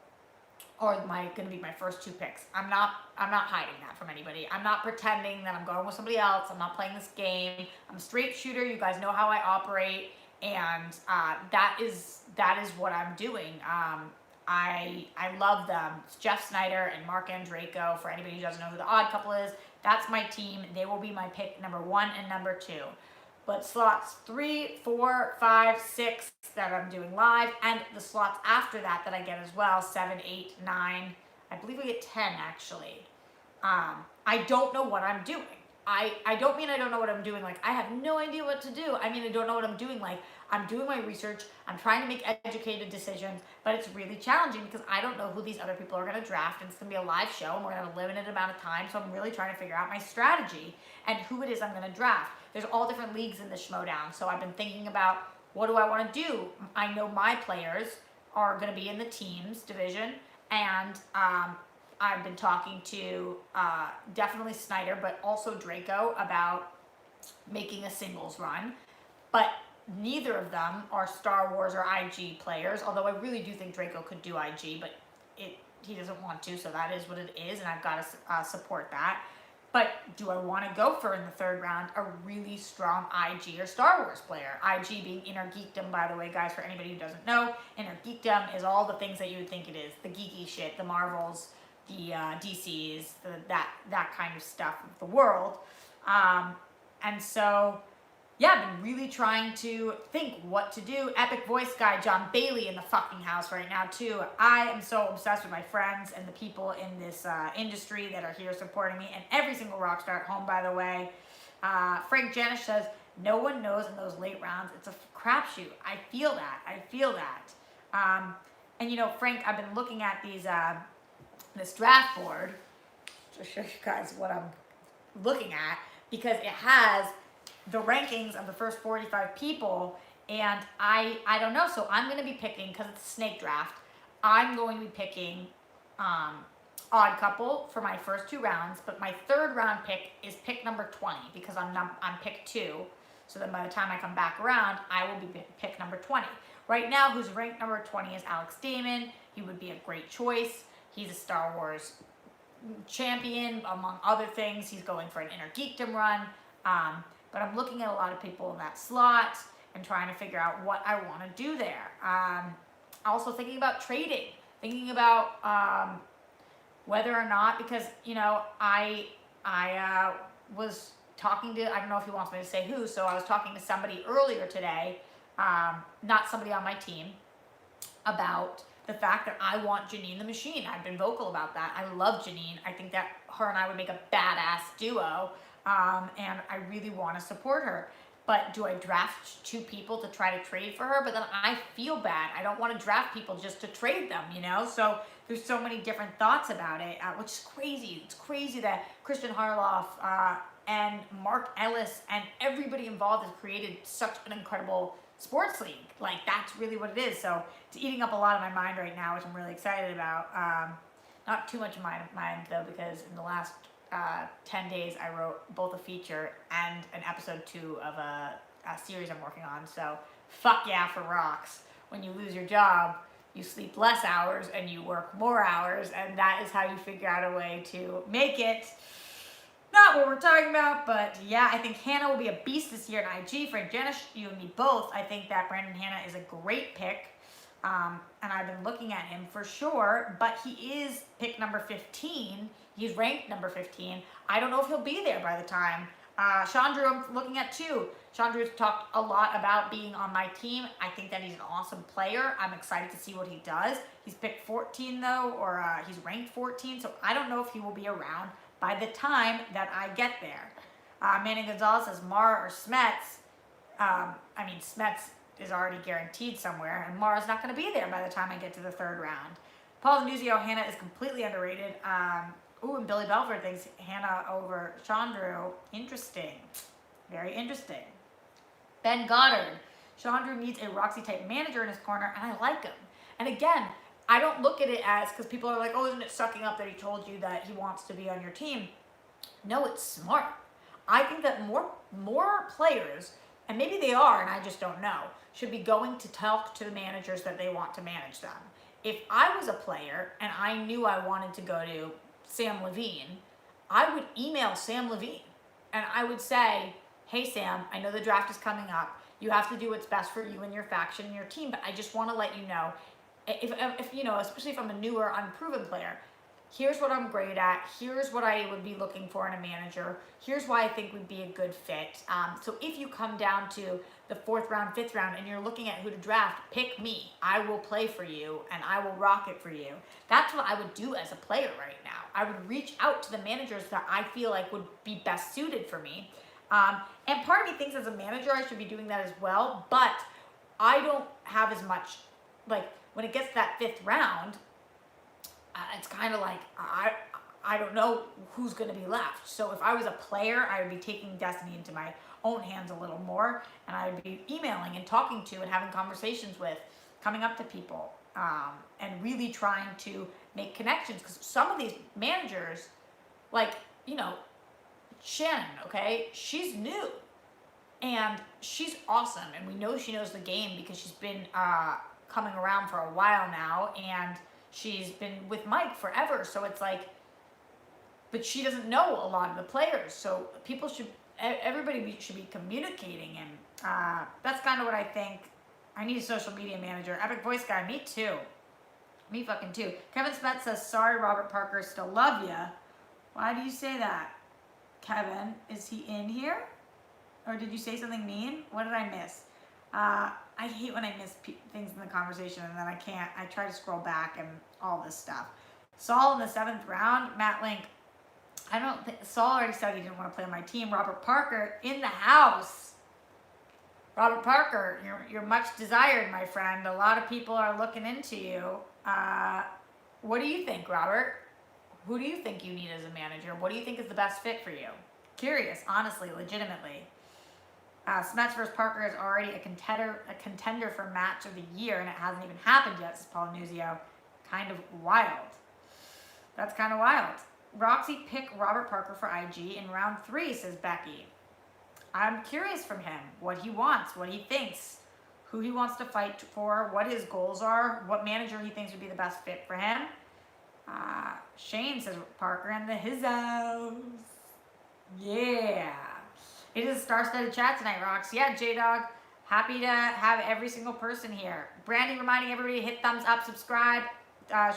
are going to be my first 2 picks. I'm not hiding that from anybody. I'm not pretending that I'm going with somebody else. I'm not playing this game. I'm a straight shooter. You guys know how I operate, and that is what I'm doing. I love them. It's Jeff Snyder and Mark Andraco. For anybody who doesn't know who the odd couple is, that's my team. They will be my pick number 1 and number 2. But slots 3, 4, 5, 6 that I'm doing live, and the slots after that I get as well, 7, 8, 9. I believe we get 10 actually. I don't know what I'm doing. I don't mean I don't know what I'm doing, like I have no idea what to do. I mean I don't know what I'm doing, like I'm doing my research, I'm trying to make educated decisions, but it's really challenging because I don't know who these other people are going to draft, and it's going to be a live show, and we're going to have a limited amount of time, so I'm really trying to figure out my strategy and who it is I'm going to draft. There's all different leagues in the Schmoedown, so I've been thinking about what do I want to do. I know my players are going to be in the teams division, and I've been talking to definitely Snyder, but also Draco about making a singles run. But neither of them are Star Wars or IG players, although I really do think Draco could do IG, but he doesn't want to, so that is what it is, and I've got to support that. But do I want to go for, in the 3rd round, a really strong IG or Star Wars player? IG being Inner Geekdom, by the way, guys, for anybody who doesn't know. Inner Geekdom is all the things that you would think it is. The geeky shit, the Marvels, the DCs, that kind of stuff of the world. And so, yeah, I've been really trying to think what to do. Epic voice guy John Bailey in the fucking house right now, too. I am so obsessed with my friends and the people in this industry that are here supporting me, and every single rock star at home, by the way. Frank Janish says, no one knows in those late rounds. It's a crapshoot. I feel that. And, you know, Frank, I've been looking at this draft board to show you guys what I'm looking at, because it has the rankings of the first 45 people, and I don't know, so I'm going to be picking, because it's a snake draft, I'm going to be picking odd couple for my first 2 rounds, but my 3rd round pick is pick number 20, because I'm pick 2, so then by the time I come back around, I will be pick number 20. Right now, who's ranked number 20 is Alex Damon. He would be a great choice. He's a Star Wars champion, among other things. He's going for an Inner Geekdom run. But I'm looking at a lot of people in that slot and trying to figure out what I want to do there. Also thinking about trading, thinking about whether or not, because, you know, I was talking to, I don't know if he wants me to say who, so I was talking to somebody earlier today, not somebody on my team, about the fact that I want Janine the Machine. I've been vocal about that. I love Janine. I think that her and I would make a badass duo. And I really want to support her. But do I draft 2 people to try to trade for her? But then I feel bad. I don't want to draft people just to trade them, you know? So there's so many different thoughts about it, which is crazy. It's crazy that Christian Harloff and Mark Ellis and everybody involved has created such an incredible sports league. Like, that's really what it is. So it's eating up a lot of my mind right now, which I'm really excited about. Not too much of my mind, though, because in the last 10 days I wrote both a feature and an episode 2 of a series I'm working on. So fuck yeah for rocks. When you lose your job, you sleep less hours and you work more hours, and that is how you figure out a way to make it. not what we're talking about, but yeah, I think Hannah will be a beast this year in IG. Frank Janish, you and me both. I think that Brandon Hannah is a great pick. And I've been looking at him for sure, but he is pick number 15. He's ranked number 15. I don't know if he'll be there by the time. Chandru, I'm looking at too. Chandru's talked a lot about being on my team. I think that he's an awesome player. I'm excited to see what he does. He's picked 14 though, or he's ranked 14, so I don't know if he will be around by the time that I get there. Manny Gonzalez says Mara or Smets. I mean, Smets is already guaranteed somewhere, and Mara's not going to be there by the time I get to the third round. Paul Denuzio, Hannah is completely underrated. And Billy Belford thinks Hannah over Chandru. Interesting. Very interesting. Ben Goddard. Chandru needs a Roxy-type manager in his corner, and I like him. And again, I don't look at it as, because people are like, oh, isn't it sucking up that he told you that he wants to be on your team? No, it's smart. I think that more players, and maybe they are, and I just don't know, should be going to talk to the managers that they want to manage them. If I was a player and I knew I wanted to go to Sam Levine, I would email Sam Levine and I would say, hey Sam, I know the draft is coming up. You have to do what's best for you and your faction and your team, but I just want to let you know, if you know, especially if I'm a newer, unproven player, here's what I'm great at. Here's what I would be looking for in a manager. Here's why I think would be a good fit. So if you come down to the 4th round, 5th round, and you're looking at who to draft, pick me. I will play for you, and I will rock it for you. That's what I would do as a player right now. I would reach out to the managers that I feel like would be best suited for me. And part of me thinks as a manager I should be doing that as well, but I don't have as much, like when it gets to that 5th round, it's kind of like, I don't know who's going to be left. So if I was a player, I would be taking destiny into my own hands a little more, and I would be emailing and talking to and having conversations with, coming up to people, and really trying to make connections. Because some of these managers, like, you know, Shannon, okay, she's new, and she's awesome, and we know she knows the game because she's been coming around for a while now, and she's been with Mike forever, so it's like, but she doesn't know a lot of the players, so everybody should be communicating, and that's kind of what I think. I need a social media manager. Epic Voice Guy, me too. Me fucking too. Kevin Smith says, sorry Robert Parker, still love ya. Why do you say that? Kevin, is he in here? Or did you say something mean? What did I miss? I hate when I miss things in the conversation and then I can't. I try to scroll back and all this stuff. Saul in the 7th round. Matt Link. I don't think Saul already said he didn't want to play on my team. Robert Parker in the house. Robert Parker, you're much desired, my friend. A lot of people are looking into you. What do you think, Robert? Who do you think you need as a manager? What do you think is the best fit for you? Curious, honestly, legitimately. Smets vs. Parker is already a contender for match of the year, and it hasn't even happened yet, says Paul Nuzio. Kind of wild. That's kind of wild. Roxy pick Robert Parker for IG in round 3, says Becky. I'm curious from him what he wants, what he thinks, who he wants to fight for, what his goals are, what manager he thinks would be the best fit for him. Shane says Parker in his house. Yeah. It is a star-studded chat tonight, Rox. Yeah, J-Dog. Happy to have every single person here. Brandy reminding everybody to hit thumbs up, subscribe,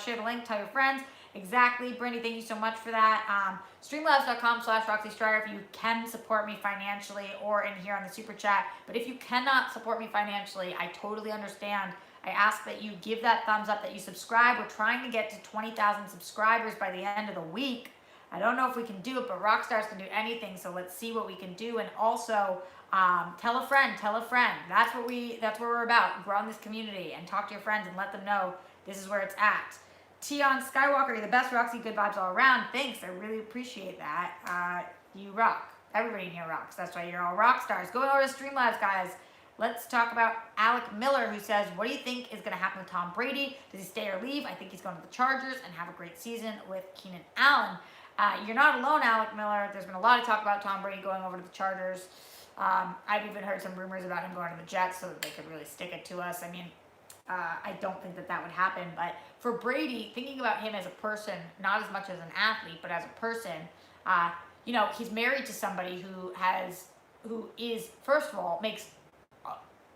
share the link, tell your friends. Exactly. Brandy, thank you so much for that. Streamlabs.com/RoxyStrider if you can support me financially or in here on the Super Chat. But if you cannot support me financially, I totally understand. I ask that you give that thumbs up, that you subscribe. We're trying to get to 20,000 subscribers by the end of the week. I don't know if we can do it, but Rockstars can do anything, so let's see what we can do. And also, tell a friend, tell a friend. That's what we're about. Grow in this community and talk to your friends and let them know this is where it's at. Tion Skywalker, you're the best, Roxy. Good vibes all around. Thanks, I really appreciate that. You rock. Everybody in here rocks. That's why you're all rock stars. Going over to Streamlabs, guys. Let's talk about Alec Miller, who says, what do you think is going to happen with Tom Brady? Does he stay or leave? I think he's going to the Chargers and have a great season with Keenan Allen. You're not alone, Alec Miller. There's been a lot of talk about Tom Brady going over to the Chargers. I've even heard some rumors about him going to the Jets so that they could really stick it to us. I mean, I don't think that would happen. But for Brady, thinking about him as a person, not as much as an athlete, but as a person, you know, he's married to somebody who is, first of all, makes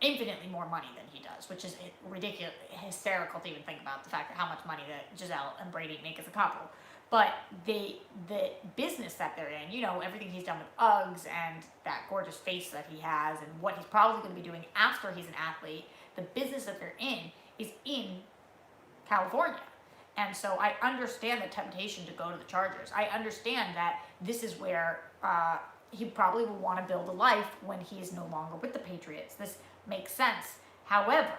infinitely more money than he does, which is ridiculous, hysterical to even think about the fact that how much money that Giselle and Brady make as a couple. But the business that they're in, you know, everything he's done with Uggs and that gorgeous face that he has and what he's probably going to be doing after he's an athlete, the business that they're in is in California. And so I understand the temptation to go to the Chargers. I understand that this is where he probably will want to build a life when he is no longer with the Patriots. This makes sense. However,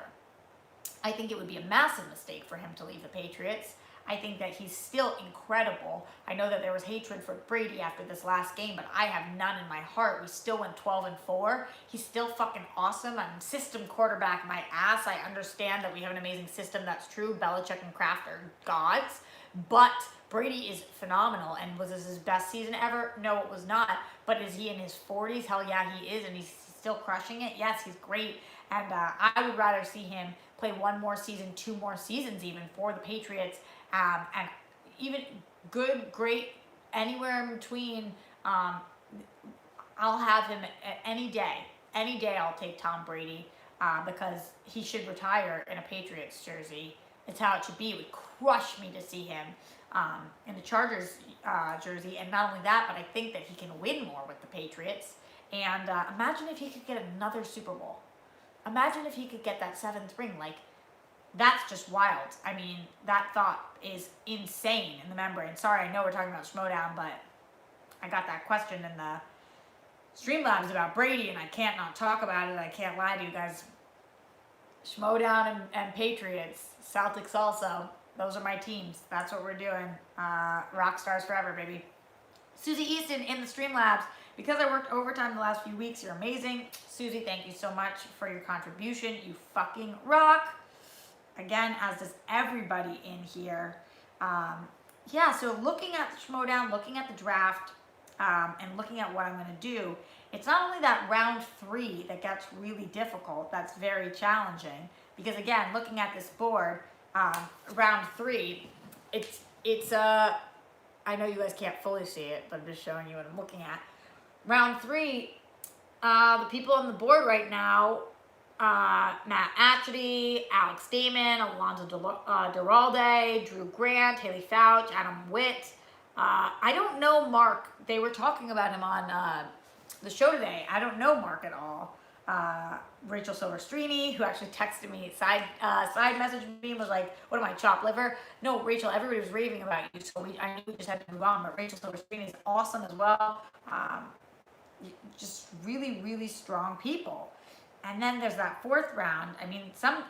I think it would be a massive mistake for him to leave the Patriots. I think that he's still incredible. I know that there was hatred for Brady after this last game, but I have none in my heart. We still went 12-4. He's still fucking awesome. I'm system quarterback my ass. I understand that we have an amazing system. That's true. Belichick and Kraft are gods. But Brady is phenomenal. And was this his best season ever? No, it was not. But is he in his 40s? Hell yeah, he is. And he's still crushing it. Yes, he's great. And I would rather see him play one more season, 2 more seasons even for the Patriots. And even good, great, anywhere in between. I'll have him any day. Any day I'll take Tom Brady because he should retire in a Patriots jersey. It's how it should be. It would crush me to see him in the Chargers jersey. And not only that, but I think that he can win more with the Patriots. And imagine if he could get another Super Bowl. Imagine if he could get that 7th ring. Like, that's just wild. I mean, that thought is insane in the membrane. Sorry, I know we're talking about Schmoedown, but I got that question in the Streamlabs about Brady, and I can't not talk about it. I can't lie to you guys. Schmoedown and Patriots. Celtics also. Those are my teams. That's what we're doing. Rock stars forever, baby. Susie Easton in the Streamlabs. Because I worked overtime the last few weeks, you're amazing. Susie, thank you so much for your contribution. You fucking rock. Again, as does everybody in here. Yeah, so looking at the Schmoedown, looking at the draft, and looking at what I'm going to do, it's not only that round 3 that gets really difficult, that's very challenging. Because again, looking at this board, round 3, it's I know you guys can't fully see it, but I'm just showing you what I'm looking at. Round 3, the people on the board right now, Matt Atchity, Alex Damon, Alonzo Duralde, Drew Grant, Haley Fouch, Adam Witt. I don't know Mark. They were talking about him on the show today. I don't know Mark at all. Rachel Silverstrini, who actually texted me, side messaged me and was like, what am I, chopped liver? No, Rachel, everybody was raving about you, so I knew we just had to move on, but Rachel Silverstrini is awesome as well. Just really, really strong people. And then there's that 4th round. I mean,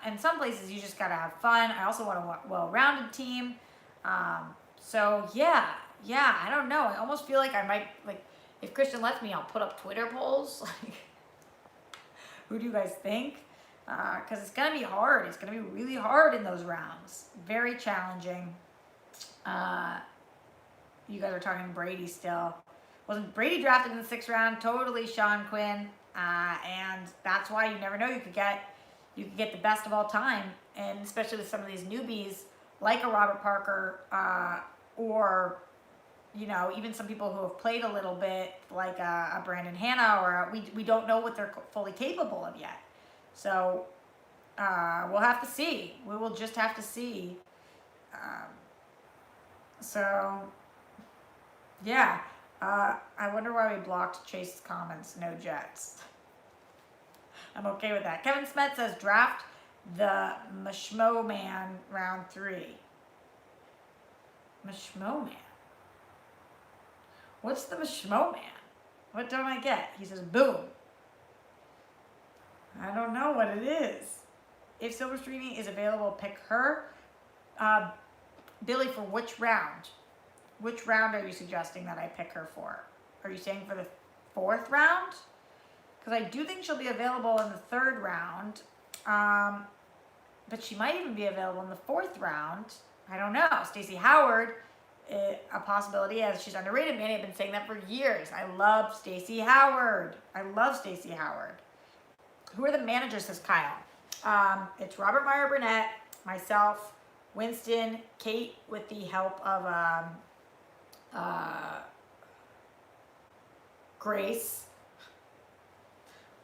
in some places you just gotta have fun. I also want a well-rounded team. So yeah, I don't know. I almost feel like I might, like, if Christian lets me, I'll put up Twitter polls. Like, who do you guys think? Because it's gonna be hard. It's gonna be really hard in those rounds. Very challenging. You guys are talking Brady still. Wasn't Brady drafted in the 6th round? Totally Sean Quinn. And that's why you never know. You could get the best of all time, and especially with some of these newbies like a Robert Parker, or you know, even some people who have played a little bit, like a Brandon Hanna, or we don't know what they're fully capable of yet. So we'll have to see. We will just have to see. So yeah. I wonder why we blocked Chase's comments. No Jets. I'm okay with that. Kevin Smith says draft the Mashmo Man round 3. Mashmo Man. What's the Mashmo Man? What don't I get? He says boom. I don't know what it is. If Silverstreamy is available, pick her. Billy, for which round? Which round are you suggesting that I pick her for? Are you saying for the 4th round? Because I do think she'll be available in the 3rd round. But she might even be available in the 4th round. I don't know. Stacey Howard, a possibility, as she's underrated. Manny, I've been saying that for years. I love Stacey Howard. I love Stacey Howard. Who are the managers, says Kyle? It's Robert Meyer Burnett, myself, Winston, Kate, with the help of Grace.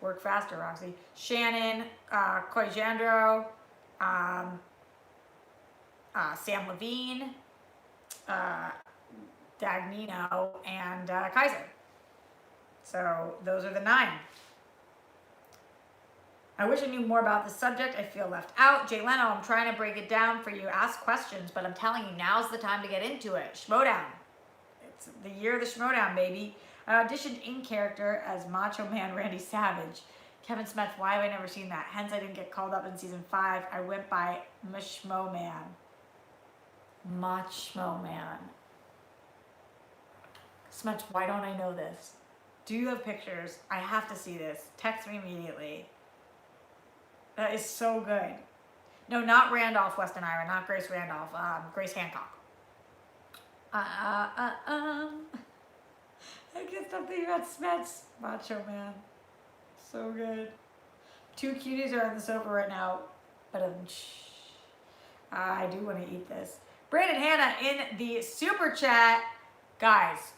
Work faster, Roxy. Shannon, Koijandro, Sam Levine, Dagnino, and Kaiser. So those are the 9. I wish I knew more about this subject. I feel left out. Jay Leno, I'm trying to break it down for you. Ask questions, but I'm telling you, now's the time to get into it. Schmoedown. It's the year of the Schmoedown, baby. I auditioned in character as Macho Man Randy Savage. Kevin Smith, why have I never seen that? Hence, I didn't get called up in season 5. I went by Schmo Man. Schmo Man. Smets, why don't I know this? Do you have pictures? I have to see this. Text me immediately. That is so good. No, not Randolph Weston Ira, not Grace Randolph. Grace Hancock. I can't stop thinking about Smets. Macho Man. So good. 2 cuties are on the sofa right now. But I do want to eat this. Brandon Hanna in the super chat. Guys,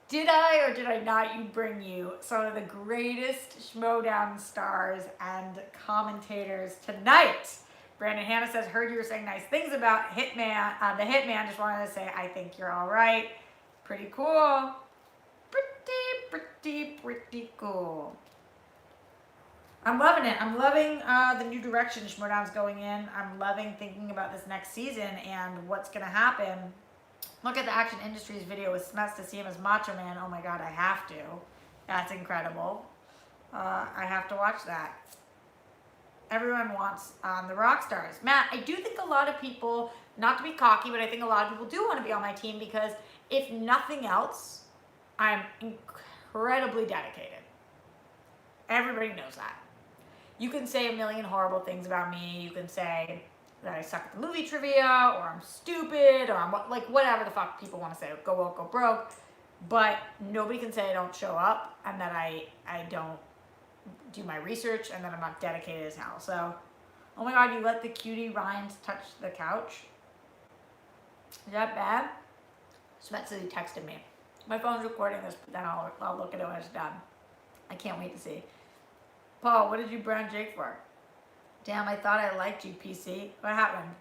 did I or did I not bring you some of the greatest Schmoedown stars and commentators tonight? Brandon Hanna says, heard you were saying nice things about Hitman. The Hitman, just wanted to say, I think you're all right. Pretty cool. Pretty cool. I'm loving it. I'm loving the new direction Schmoedown's going in. I'm loving thinking about this next season and what's going to happen. Look at the Action Industries video with Smets to see him as Macho Man. Oh my God, I have to. That's incredible. I have to watch that. Everyone wants the rock stars. Matt, I do think a lot of people, not to be cocky, but I think a lot of people do want to be on my team because if nothing else, I'm incredibly dedicated. Everybody knows that. You can say a million horrible things about me. You can say that I suck at the movie trivia, or I'm stupid, or I'm like whatever the fuck people want to say. Go woke, go broke. But nobody can say I don't show up and that I don't do my research and that I'm not dedicated as hell. So, oh my God, you let the cutie Ryans touch the couch? Is that bad? Smet said he texted me. My phone's recording this, but then I'll look at it when it's done. I can't wait to see. Paul, what did you brown Jake for? Damn, I thought I liked you, PC. What happened?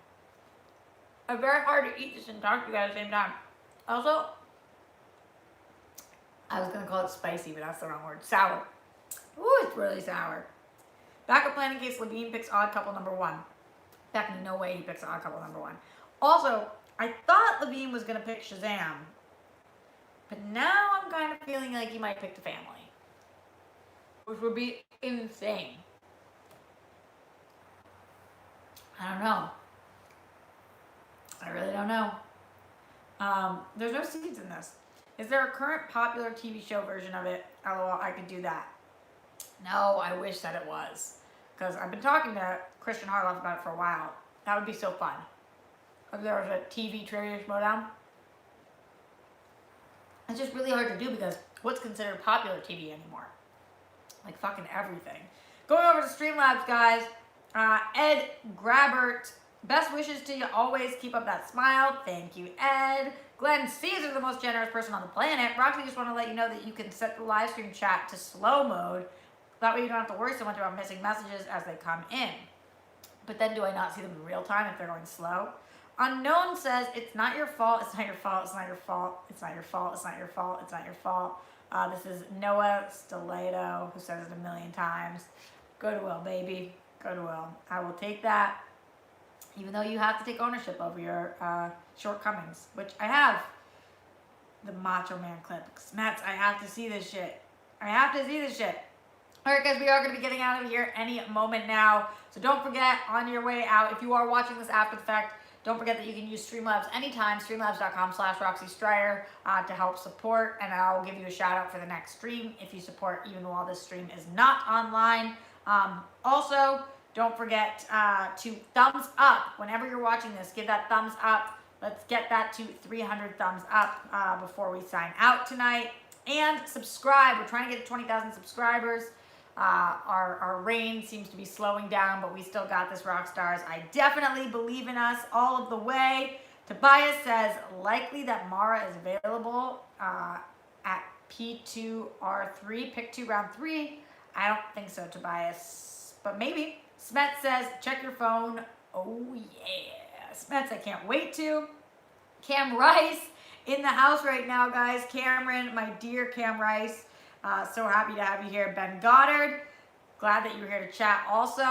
It's very hard to eat this and talk to you guys at the same time. Also, I was going to call it spicy, but that's the wrong word. Sour. Ooh, it's really sour. Backup plan in case Levine picks odd couple number 1. Becky, no way he picks odd couple number 1. Also, I thought Levine was going to pick Shazam. But now I'm kind of feeling like he might pick the family. Which would be insane. I don't know. I really don't know. There's no seeds in this. Is there a current popular TV show version of it? LOL, I could do that. No, I wish that it was. Because I've been talking to Christian Harloff about it for a while. That would be so fun. If there was a TV trivia Schmoedown. It's just really hard to do because what's considered popular TV anymore? Like fucking everything. Going over to Streamlabs, guys. Ed Grabbert, best wishes to you always. Keep up that smile. Thank you, Ed. Glenn Caesar, the most generous person on the planet. Roxy, just want to let you know that you can set the live stream chat to slow mode. That way you don't have to worry so much about missing messages as they come in. But then do I not see them in real time if they're going slow? Unknown says, it's not your fault, it's not your fault, it's not your fault, it's not your fault, it's not your fault, it's not your fault. This is Noah Stiletto, who says it a million times. Goodwill, baby. Goodwill. I will take that, even though you have to take ownership over your shortcomings, which I have. The Macho Man clip. Smets, I have to see this shit. I have to see this shit. All right, guys, we are going to be getting out of here any moment now. So don't forget, on your way out, if you are watching this after the fact, don't forget that you can use Streamlabs anytime, streamlabs.com/RoxyStryer to help support, and I'll give you a shout out for the next stream if you support even while this stream is not online. Also, don't forget to thumbs up. Whenever you're watching this, give that thumbs up. Let's get that to 300 thumbs up before we sign out tonight. And subscribe. We're trying to get to 20,000 subscribers. Our reign seems to be slowing down, but we still got this, rock stars. I definitely believe in us all of the way. Tobias says, likely that Mara is available at P2R3, pick 2 round 3. I don't think so, Tobias, but maybe. Smet says, check your phone. Oh yeah. Smets, I can't wait to. Cam Rice in the house right now, guys. Cameron, my dear Cam Rice. So happy to have you here. Ben Goddard, glad that you were here to chat also.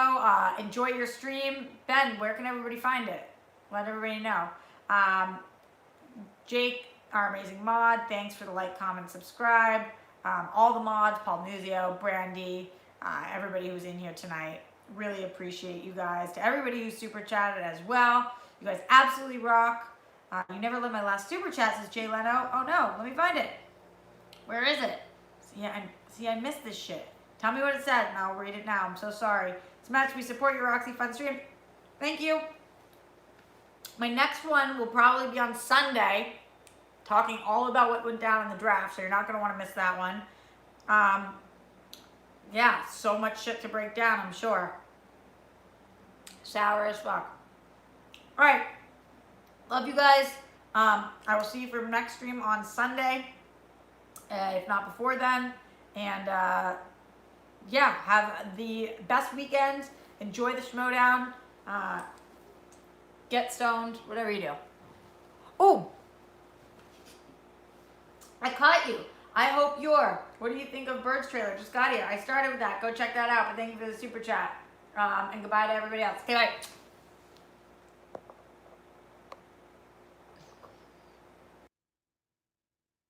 Enjoy your stream. Ben, where can everybody find it? Let everybody know. Jake, our amazing mod, thanks for the like, comment, subscribe. All the mods, Paul Nuzio, Brandy, everybody who's in here tonight. Really appreciate you guys. To everybody who super chatted as well. You guys absolutely rock. You never let my last super chat, says Jay Leno. Oh no, let me find it. Where is it? See, I missed this shit. Tell me what it said and I'll read it now. I'm so sorry. Smash, we support your Roxy Fun stream. Thank you. My next one will probably be on Sunday, talking all about what went down in the draft, so you're not going to want to miss that one. Yeah, so much shit to break down, I'm sure. Sour as fuck. All right. Love you guys. I will see you for the next stream on Sunday, if not before then. And yeah, have the best weekend. Enjoy the Schmoedown. Get stoned, whatever you do. Oh, I caught you. I hope you're. What do you think of Bird's trailer? Just got here. I started with that. Go check that out. But thank you for the super chat. And goodbye to everybody else. Okay, bye.